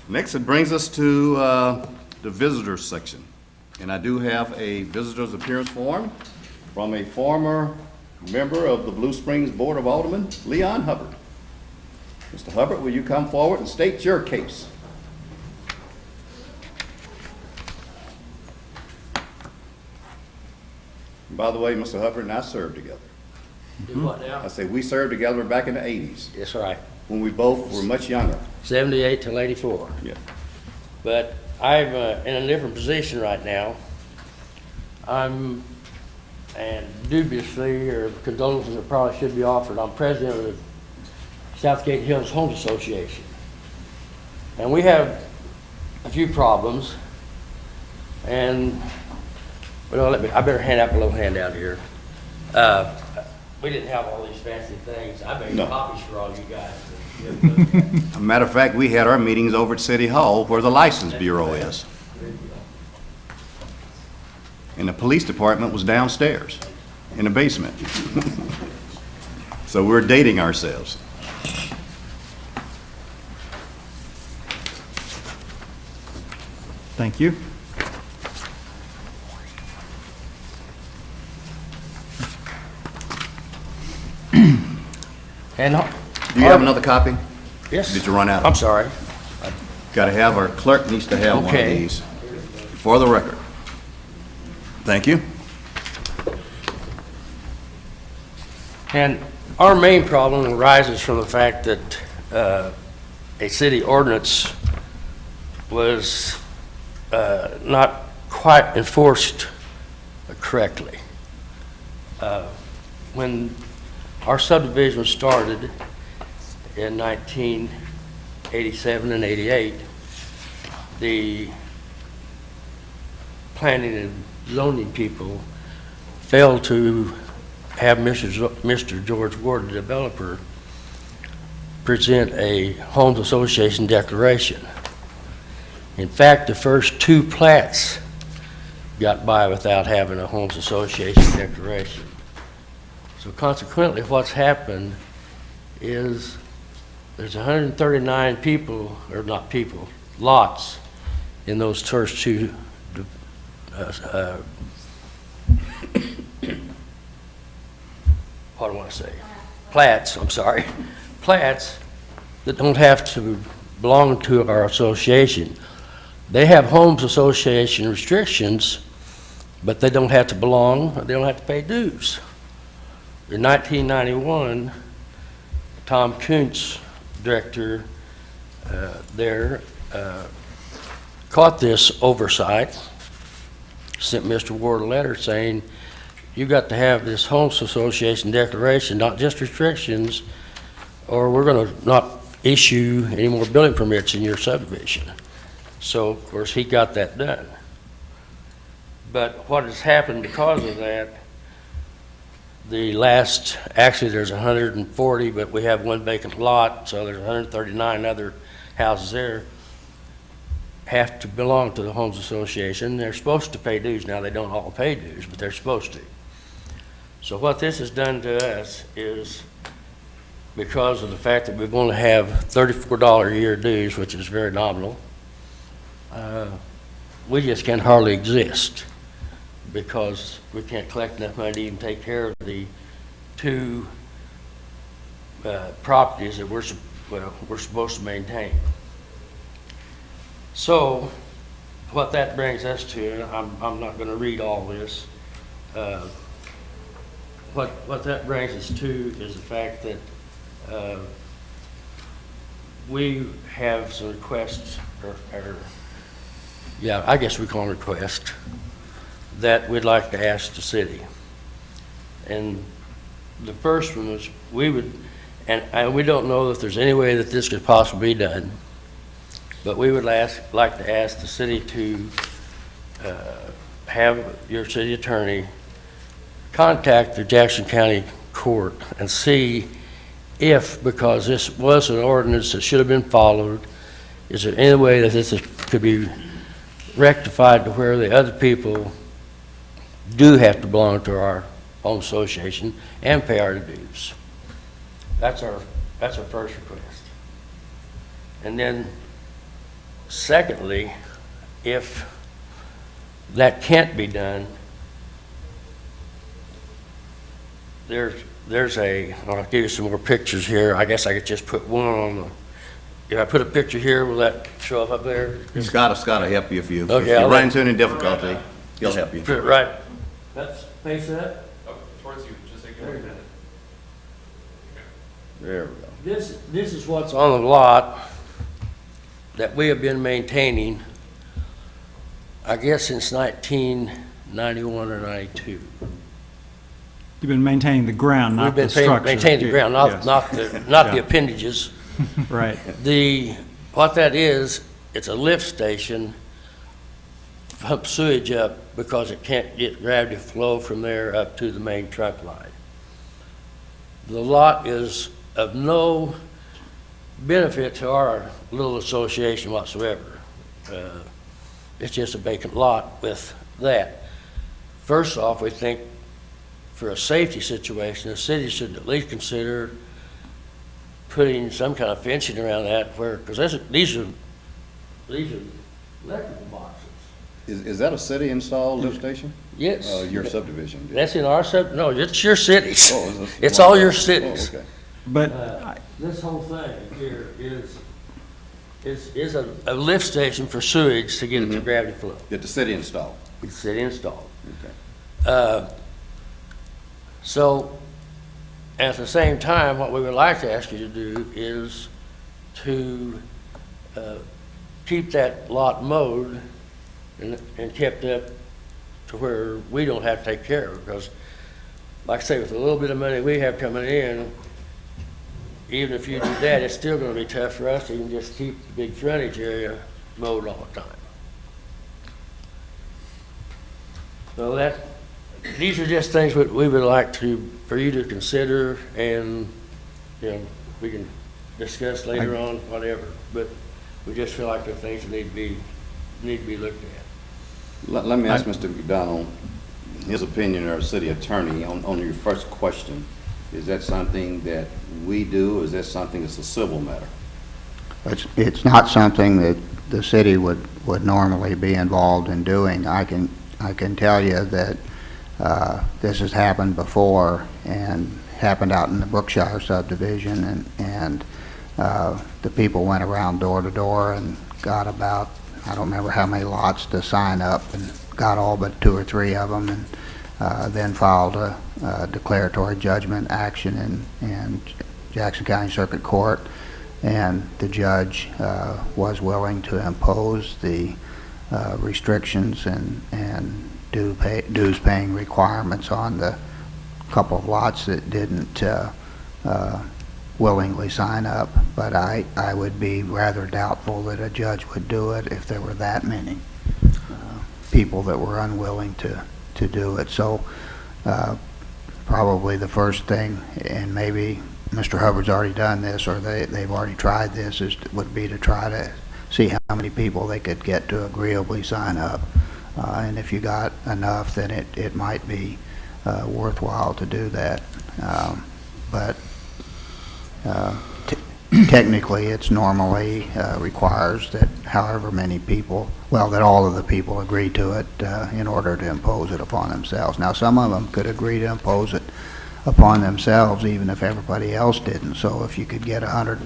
[SPEAKER 2] Next, it brings us to the visitors section. And I do have a visitor's appearance form from a former member of the Blue Springs Board of Aldermen, Leon Hubbard. Mr. Hubbard, will you come forward and state your case? And by the way, Mr. Hubbard and I served together.
[SPEAKER 4] Do what now?
[SPEAKER 2] I say we served together back in the 80s.
[SPEAKER 4] That's right.
[SPEAKER 2] When we both were much younger.
[SPEAKER 4] 78 till 84.
[SPEAKER 2] Yeah.
[SPEAKER 4] But I'm in a different position right now. I'm, and dubiously, or condolences that probably should be offered, I'm president of the Southgate Hills Homes Association. And we have a few problems. And, well, I better hand out a little handout here. We didn't have all these fancy things. I made copies for all you guys.
[SPEAKER 2] As a matter of fact, we had our meetings over at City Hall where the License Bureau is. And the police department was downstairs in the basement. So we're dating ourselves.
[SPEAKER 18] Thank you.
[SPEAKER 4] And
[SPEAKER 2] Do you have another copy?
[SPEAKER 4] Yes.
[SPEAKER 2] Did you run out?
[SPEAKER 4] I'm sorry.
[SPEAKER 2] Got to have, our clerk needs to have one of
[SPEAKER 4] Okay.
[SPEAKER 2] these for the record. Thank you.
[SPEAKER 4] And our main problem arises from the fact that a city ordinance was not quite enforced correctly. When our subdivision started in 1987 and 88, the planning and zoning people failed to have Mr. George Ward, the developer, present a homes association declaration. In fact, the first two plats got by without having a homes association declaration. So consequently, what's happened is there's 139 people, or not people, lots in those first two what do I want to say? Plats, I'm sorry. Plats that don't have to belong to our association. They have homes association restrictions, but they don't have to belong, they don't have to pay dues. In 1991, Tom Kuntz, director there, caught this oversight, sent Mr. Ward a letter saying, you got to have this homes association declaration, not just restrictions, or we're going to not issue any more building permits in your subdivision. So, of course, he got that done. But what has happened because of that, actually there's 140, but we have one vacant lot, so there's 139 other houses there, have to belong to the homes association. They're supposed to pay dues. Now, they don't all pay dues, but they're supposed to. So what this has done to us is, because of the fact that we're going to have $34 a year dues, which is very nominal, we just can hardly exist because we can't collect enough money to even take care of the two properties that we're supposed to maintain. So what that brings us to, I'm not going to read all this. What that brings us to is the fact that we have some requests, I guess we call them requests, that we'd like to ask the city. And the first one was, we would, and we don't know if there's any way that this could possibly be done, but we would like to ask the city to have your city attorney contact the Jackson County Court and see if, because this was an ordinance that should have been followed, is there any way that this could be rectified to where the other people do have to belong to our home association and pay our dues. That's our first request. And then secondly, if that can't be done, I'll give you some more pictures here. I guess I could just put one on the, if I put a picture here, will that show up there?
[SPEAKER 2] Scott will help you if you
[SPEAKER 4] Okay,
[SPEAKER 2] run into any difficulty, he'll help you.
[SPEAKER 4] Put it right. Let's face that.
[SPEAKER 17] Oh, towards you, just give me a minute.
[SPEAKER 2] There we go.
[SPEAKER 4] This is what's on the lot that we have been maintaining, I guess, since 1991 or 92.
[SPEAKER 18] You've been maintaining the ground, not the structure.
[SPEAKER 4] We've been maintaining the ground,
[SPEAKER 18] Yes.
[SPEAKER 4] not the appendages.
[SPEAKER 18] Right.
[SPEAKER 4] What that is, it's a lift station, pump sewage up because it can't get gravity flow from there up to the main trunk line. The lot is of no benefit to our little association whatsoever. It's just a vacant lot with that. First off, we think for a safety situation, the city should at least consider putting some kind of fencing around that, where, because these are electrical boxes.
[SPEAKER 2] Is that a city-installed lift station?
[SPEAKER 4] Yes.
[SPEAKER 2] Your subdivision? did.
[SPEAKER 4] That's in our no, it's your cities.
[SPEAKER 2] Oh, is this
[SPEAKER 4] It's
[SPEAKER 2] one
[SPEAKER 4] all
[SPEAKER 2] of
[SPEAKER 4] your
[SPEAKER 2] those?
[SPEAKER 4] cities.
[SPEAKER 2] Oh, okay.
[SPEAKER 18] But
[SPEAKER 4] This whole thing here is a lift station for sewage to get it to gravity flow.
[SPEAKER 2] That the city installed?
[SPEAKER 4] It's city installed.
[SPEAKER 2] Okay.
[SPEAKER 4] So, at the same time, what we would like to ask you to do is to keep that lot mowed and kept up to where we don't have to take care of it. Because, like I say, with a little bit of money we have coming in, even if you do that, it's still going to be tough for us to even just keep the big frontage area mowed all the time. So these are just things that we would like for you to consider, and, you know, we can discuss later on, whatever. But we just feel like they're things that need to be looked at.
[SPEAKER 2] Let me ask Mr. McDonald his opinion, or city attorney, on your first question. Is that something that we do, or is that something that's a civil matter?
[SPEAKER 16] It's not something that the city would normally be involved in doing. I can tell you that this has happened before, and happened out in the Brookshire subdivision, and the people went around door to door and got about, I don't remember how many lots to sign up, and got all but 2 or 3 of them, and then filed a declaratory judgment action in Jackson County Circuit Court, and the judge was willing to impose the restrictions and dues paying requirements on the couple of lots that didn't willingly sign up. But I would be rather doubtful that a judge would do it if there were that many people that were unwilling to do it. So probably the first thing, and maybe Mr. Hubbard's already done this, or they've already tried this, would be to try to see how many people they could get to agreeably sign up. And if you got enough, then it might be worthwhile to do that. But technically, it's normally requires that however many people, well, that all of the people agree to it in order to impose it upon themselves. Now, some of them could agree to impose it upon themselves even if everybody else didn't. So if you could get 100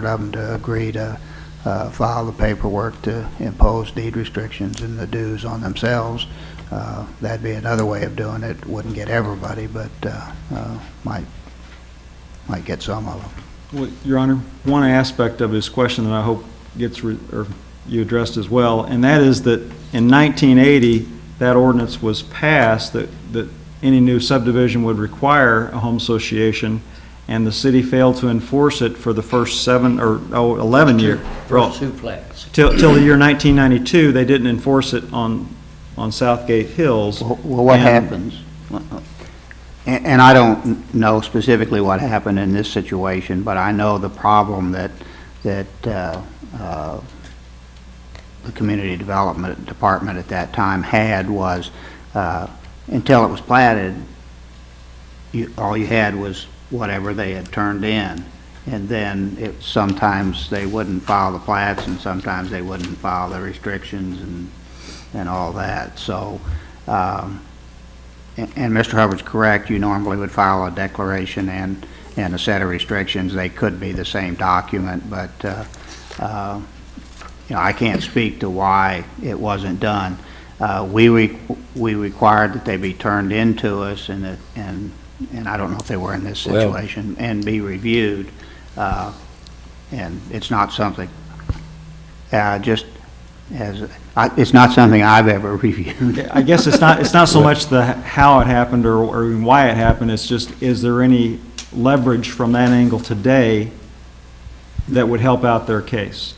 [SPEAKER 16] of them to agree to file the paperwork to impose deed restrictions and the dues on themselves, that'd be another way of doing it. Wouldn't get everybody, but might get some of them.
[SPEAKER 18] Well, Your Honor, one aspect of his question that I hope gets or you addressed as well, and that is that in 1980, that ordinance was passed that any new subdivision would require a home association, and the city failed to enforce it for the first 11 years.
[SPEAKER 4] First 2 plats.
[SPEAKER 18] Till the year 1992, they didn't enforce it on Southgate Hills.
[SPEAKER 16] Well, what happens? And I don't know specifically what happened in this situation, but I know the problem that the Community Development Department at that time had was until it was platted, all you had was whatever they had turned in. And then sometimes they wouldn't file the plats, and sometimes they wouldn't file the restrictions and all that. So, and Mr. Hubbard's correct, you normally would file a declaration and a set of restrictions. They could be the same document, but I can't speak to why it wasn't done. We required that they be turned into us, and I don't know if they were in this situation, and be reviewed. And it's not something it's not something I've ever reviewed.
[SPEAKER 18] I guess it's not so much the how it happened or even why it happened. It's just, is there any leverage from that angle today that would help out their case?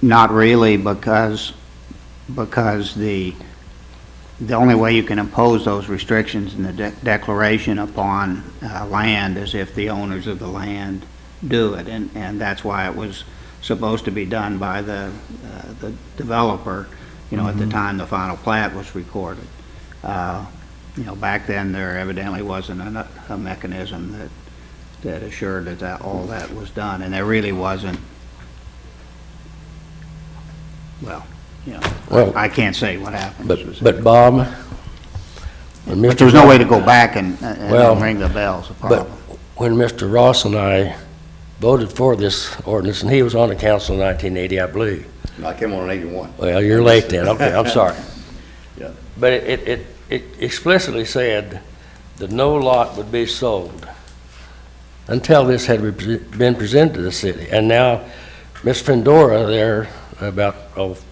[SPEAKER 16] Not really, because the only way you can impose those restrictions in the declaration upon land is if the owners of the land do it, and that's why it was supposed to be done by the developer, at the time the final plat was recorded. Back then there evidently wasn't a mechanism that assured that all that was done, and there really wasn't. Well, you know,
[SPEAKER 13] Well-
[SPEAKER 16] I can't say what happened.
[SPEAKER 13] But Bob, when
[SPEAKER 16] But
[SPEAKER 13] Mr.
[SPEAKER 16] there's no way to
[SPEAKER 13] Ross-
[SPEAKER 16] go back and
[SPEAKER 13] Well,
[SPEAKER 16] ring the bells, the
[SPEAKER 13] But
[SPEAKER 16] problem.
[SPEAKER 13] when Mr. Ross and I voted for this ordinance, and he was on the council in 1980, I believe.
[SPEAKER 2] I came on in 81.
[SPEAKER 13] Well, you're late then, okay, I'm sorry.
[SPEAKER 2] Yeah.
[SPEAKER 13] But it explicitly said that no lot would be sold until this had been presented to the city. And now, Ms. Fendora there, about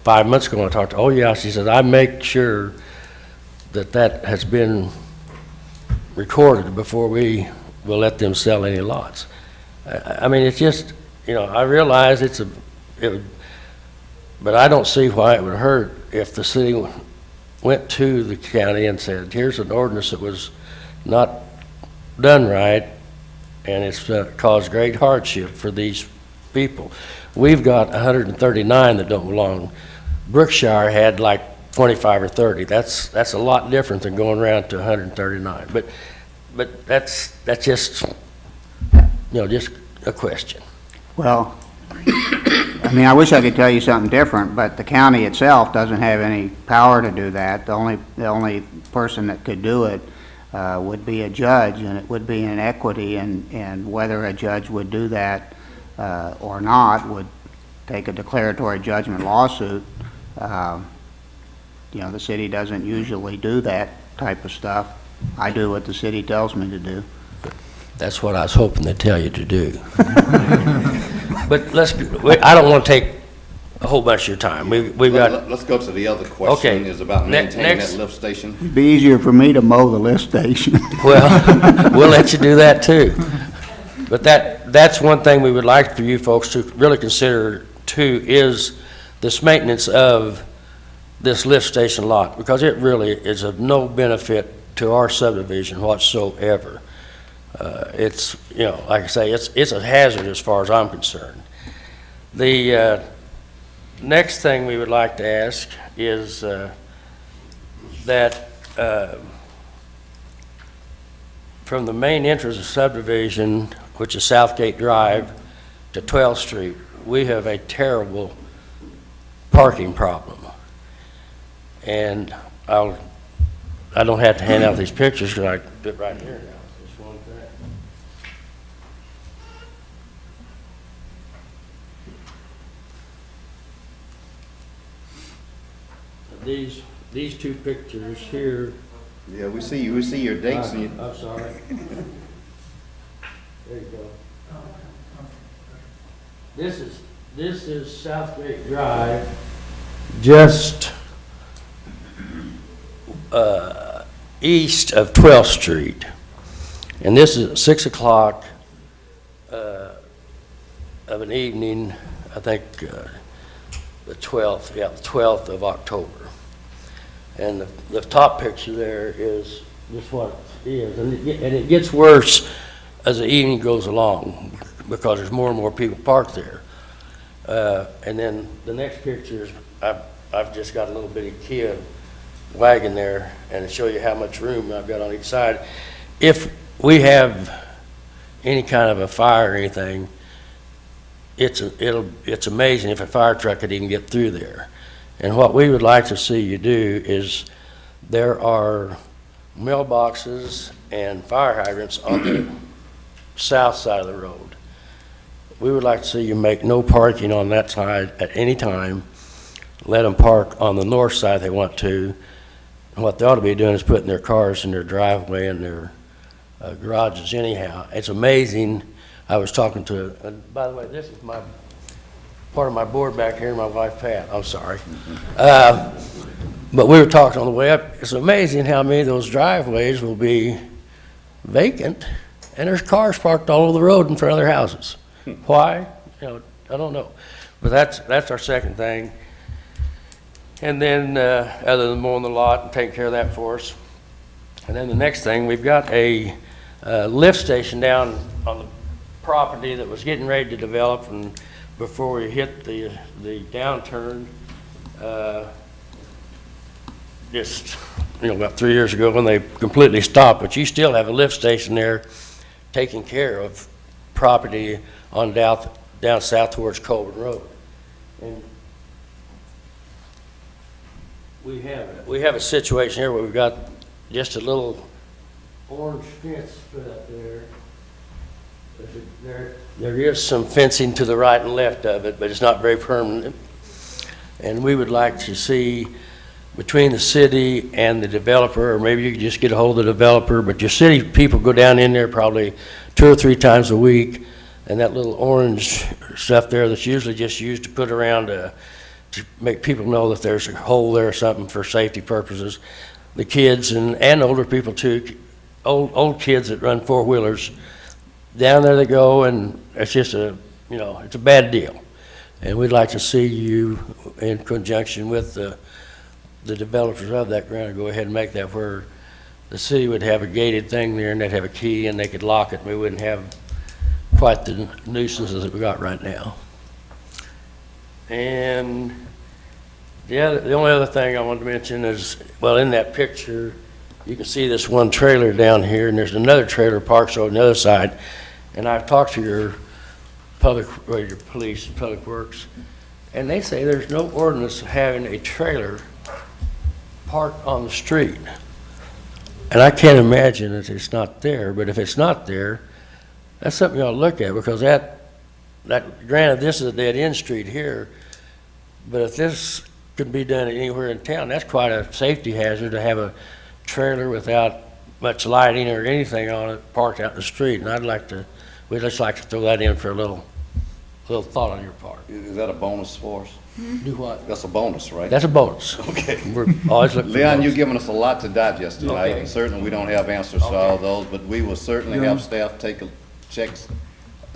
[SPEAKER 13] 5 months ago, I talked to, she said, I make sure that has been recorded before we will let them sell any lots. I mean, it's just, I realize but I don't see why it would hurt if the city went to the county and said, here's an ordinance that was not done right, and it's caused great hardship for these people. We've got 139 that don't belong. Brookshire had like 25 or 30. That's a lot different than going around to 139. But that's just, just a question.
[SPEAKER 16] Well, I mean, I wish I could tell you something different, but the county itself doesn't have any power to do that. The only person that could do it would be a judge, and it would be in equity, and whether a judge would do that or not would take a declaratory judgment lawsuit. The city doesn't usually do that type of stuff. I do what the city tells me to do.
[SPEAKER 13] That's what I was hoping to tell you to do. But I don't want to take a whole bunch of your time. We've got.
[SPEAKER 2] Let's go to the other question,
[SPEAKER 13] Okay.
[SPEAKER 2] is about maintaining
[SPEAKER 13] Next.
[SPEAKER 2] that lift station.
[SPEAKER 16] It'd be easier for me to mow the lift station.
[SPEAKER 13] Well, we'll let you do that too. But that's one thing we would like for you folks to really consider too, is this maintenance of this lift station lot, because it really is of no benefit to our subdivision whatsoever. It's, like I say, it's a hazard as far as I'm concerned. The next thing we would like to ask is that from the main entrance of subdivision, which is Southgate Drive, to 12th Street, we have a terrible parking problem. And I don't have to hand out these pictures because I do it right here now. Just one thing. These two pictures here.
[SPEAKER 2] Yeah, we see your dates.
[SPEAKER 13] I'm sorry. There you go. This is Southgate Drive, just east of 12th Street. And this is at 6 o'clock of an evening, I think the 12th of October. And the top picture there is just what it is. And it gets worse as the evening goes along because there's more and more people parked there. And then the next picture is, I've just got a little bitty Kia wagon there, and to show you how much room I've got on each side. If we have any kind of a fire or anything, it's amazing if a fire truck could even get through there. And what we would like to see you do is, there are mailboxes and fire hydrants on the south side of the road. We would like to see you make no parking on that side at any time. Let them park on the north side if they want to. And what they ought to be doing is putting their cars in their driveway and their garages anyhow. It's amazing. I was talking to, and by the way, this is part of my board back here, my wife Pat, I'm sorry. But we were talking on the way up, it's amazing how many of those driveways will be vacant, and there's cars parked all over the road in front of their houses. Why? I don't know. But that's our second thing. And then, other than mowing the lot and taking care of that for us. And then the next thing, we've got a lift station down on the property that was getting ready to develop, and before we hit the downturn, just, about 3 years ago when they completely stopped, but you still have a lift station there taking care of property on down south towards Colburn Road. And
[SPEAKER 4] We have a situation here where we've got just a little orange fence put up there. There is some fencing to the right and left of it, but it's not very permanent. And we would like to see between the city and the developer, or maybe you could just get a hold of the developer, but your city people go down in there probably 2 or 3 times a week, and that little orange stuff there that's usually just used to put around to make people know that there's a hole there or something for safety purposes. The kids and older people too, old kids that run four-wheelers, down there they go, and it's just it's a bad deal. And we'd like to see you in conjunction with the developers of that ground go ahead and make that where the city would have a gated thing there and they'd have a key and they could lock it. We wouldn't have quite the nuisances that we got right now. And the only other thing I wanted to mention is, well, in that picture, you can see this one trailer down here, and there's another trailer parked on the other side. And I've talked to your your police and public works, and they say there's no ordinance having a trailer parked on the street. And I can't imagine that it's not there, but if it's not there, that's something you ought to look at, because that granted, this is a dead-end street here, but if this could be done anywhere in town, that's quite a safety hazard to have a trailer without much lighting or anything on it parked out in the street. And we'd just like to throw that in for a little thought on your part.
[SPEAKER 2] Is that a bonus for us?
[SPEAKER 4] Do what?
[SPEAKER 2] That's a bonus, right?
[SPEAKER 4] That's a bonus.
[SPEAKER 2] Okay.
[SPEAKER 4] We're always looking for
[SPEAKER 2] Leon,
[SPEAKER 4] bonus.
[SPEAKER 2] you've given us a lot to digest tonight,
[SPEAKER 4] Okay.
[SPEAKER 2] and certainly we don't have answers to all those, but we will certainly have staff take a checks.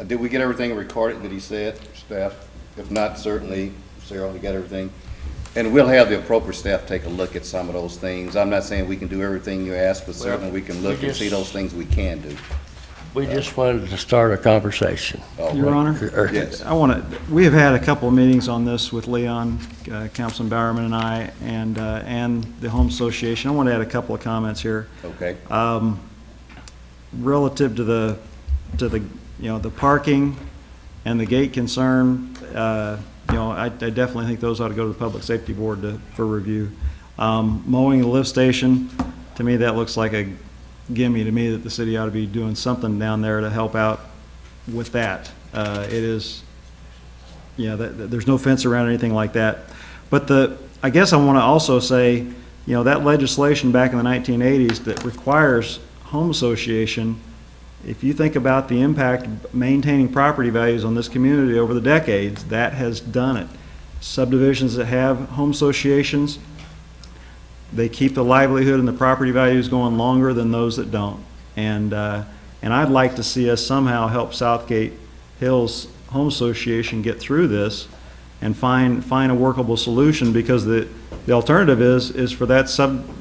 [SPEAKER 2] Did we get everything recorded that he said, staff? If not, certainly, Sarah, you got everything? And we'll have the appropriate staff take a look at some of those things. I'm not saying we can do everything you ask, but certainly we can look and see those things we can do.
[SPEAKER 4] We just wanted to start a conversation.
[SPEAKER 18] Your Honor,
[SPEAKER 2] Yes.
[SPEAKER 18] we have had a couple of meetings on this with Leon, Councilman Bowerman and I, and the Home Association. I want to add a couple of comments here.
[SPEAKER 2] Okay.
[SPEAKER 18] Relative to the parking and the gate concern, I definitely think those ought to go to the Public Safety Board for review. Mowing the lift station, to me, that looks like a gimme to me that the city ought to be doing something down there to help out with that. It is, there's no fence around anything like that. But I guess I want to also say, that legislation back in the 1980s that requires home association, if you think about the impact of maintaining property values on this community over the decades, that has done it. Subdivisions that have home associations, they keep the livelihood and the property values going longer than those that don't. And I'd like to see us somehow help Southgate Hills Home Association get through this and find a workable solution, because the alternative is for that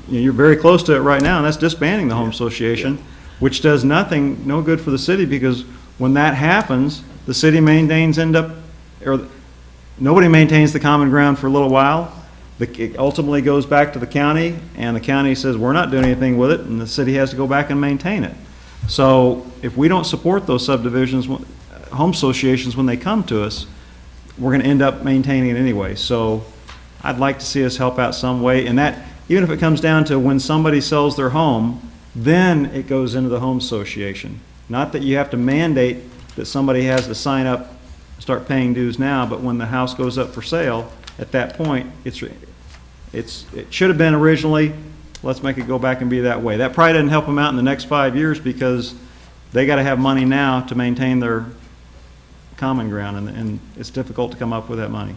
[SPEAKER 18] you're very close to it right now, and that's disbanding the home association, which does no good for the city, because when that happens, the city nobody maintains the common ground for a little while. It ultimately goes back to the county, and the county says, we're not doing anything with it, and the city has to go back and maintain it. So if we don't support those subdivisions, home associations, when they come to us, we're going to end up maintaining it anyway. So I'd like to see us help out some way, and that, even if it comes down to when somebody sells their home, then it goes into the home association. Not that you have to mandate that somebody has to sign up, start paying dues now, but when the house goes up for sale, at that point, it should have been originally, let's make it go back and be that way. That probably doesn't help them out in the next 5 years, because they got to have money now to maintain their common ground, and it's difficult to come up with that money.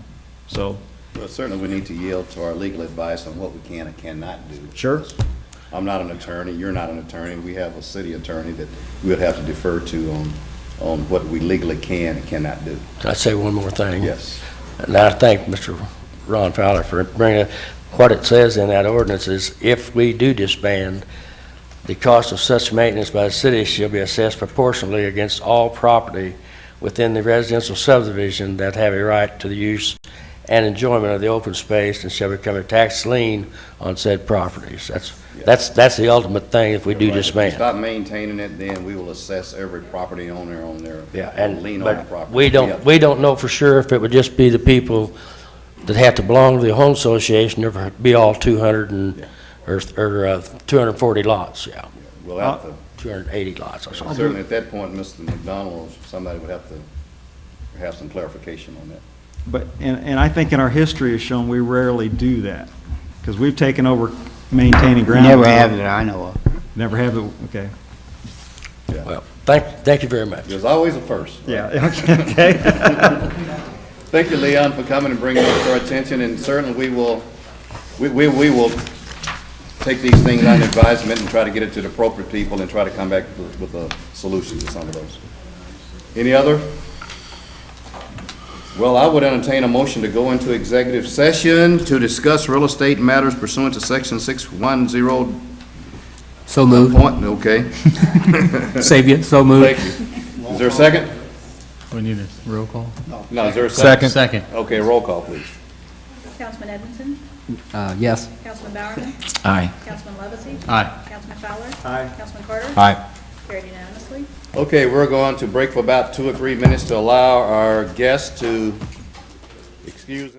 [SPEAKER 18] So,
[SPEAKER 2] Well, certainly we need to yield to our legal advice on what we can and cannot do.
[SPEAKER 18] Sure.
[SPEAKER 2] I'm not an attorney, you're not an attorney, we have a city attorney that we would have to defer to on what we legally can and cannot do.
[SPEAKER 4] Can I say one more thing?
[SPEAKER 2] Yes.
[SPEAKER 4] And I thank Mr. Ron Fowler for bringing what it says in that ordinance is, if we do disband, the cost of such maintenance by the city shall be assessed proportionally against all property within the residential subdivision that have a right to the use and enjoyment of the open space, and shall become a tax lien on said properties. That's the ultimate thing if we do
[SPEAKER 2] If we
[SPEAKER 4] disband.
[SPEAKER 2] stop maintaining it, then we will assess every property owner on their
[SPEAKER 4] Yeah, and
[SPEAKER 2] lien on the
[SPEAKER 4] but
[SPEAKER 2] property.
[SPEAKER 4] we don't know for sure if it would just be the people that have to belong to the home association, never be all 200 or 240 lots, yeah.
[SPEAKER 2] We'll have to,
[SPEAKER 4] 280 lots or something.
[SPEAKER 2] certainly at that point, Mr. McDonald, or somebody would have to have some clarification on that.
[SPEAKER 18] But, and I think in our history has shown we rarely do that, because we've taken over maintaining ground.
[SPEAKER 16] Never have that I know of.
[SPEAKER 18] Never have it, okay.
[SPEAKER 4] Well, thank you very much.
[SPEAKER 2] There's always a first.
[SPEAKER 18] Yeah, okay.
[SPEAKER 2] Thank you, Leon, for coming and bringing it to our attention, and certainly we will take these things under advisement and try to get it to the appropriate people and try to come back with a solution to some of those. Any other? Well, I would entertain a motion to go into executive session to discuss real estate matters pursuant to section 610.
[SPEAKER 14] So moved.
[SPEAKER 2] Okay.
[SPEAKER 14] Save you, so moved.
[SPEAKER 2] Thank you. Is there a second?
[SPEAKER 10] We need a roll call?
[SPEAKER 2] No, is there a second?
[SPEAKER 10] Second.
[SPEAKER 2] Okay, roll call, please.
[SPEAKER 7] Councilman Edmondson?
[SPEAKER 14] Yes.
[SPEAKER 7] Councilman Bowerman?
[SPEAKER 1] Aye.
[SPEAKER 7] Councilman Levesey?
[SPEAKER 10] Aye.
[SPEAKER 7] Councilman Fowler?
[SPEAKER 18] Aye.
[SPEAKER 7] Councilman Carter?
[SPEAKER 20] Aye.
[SPEAKER 7] Carried unanimously.
[SPEAKER 2] Okay, we're going to break for about 2 or 3 minutes to allow our guests to excuse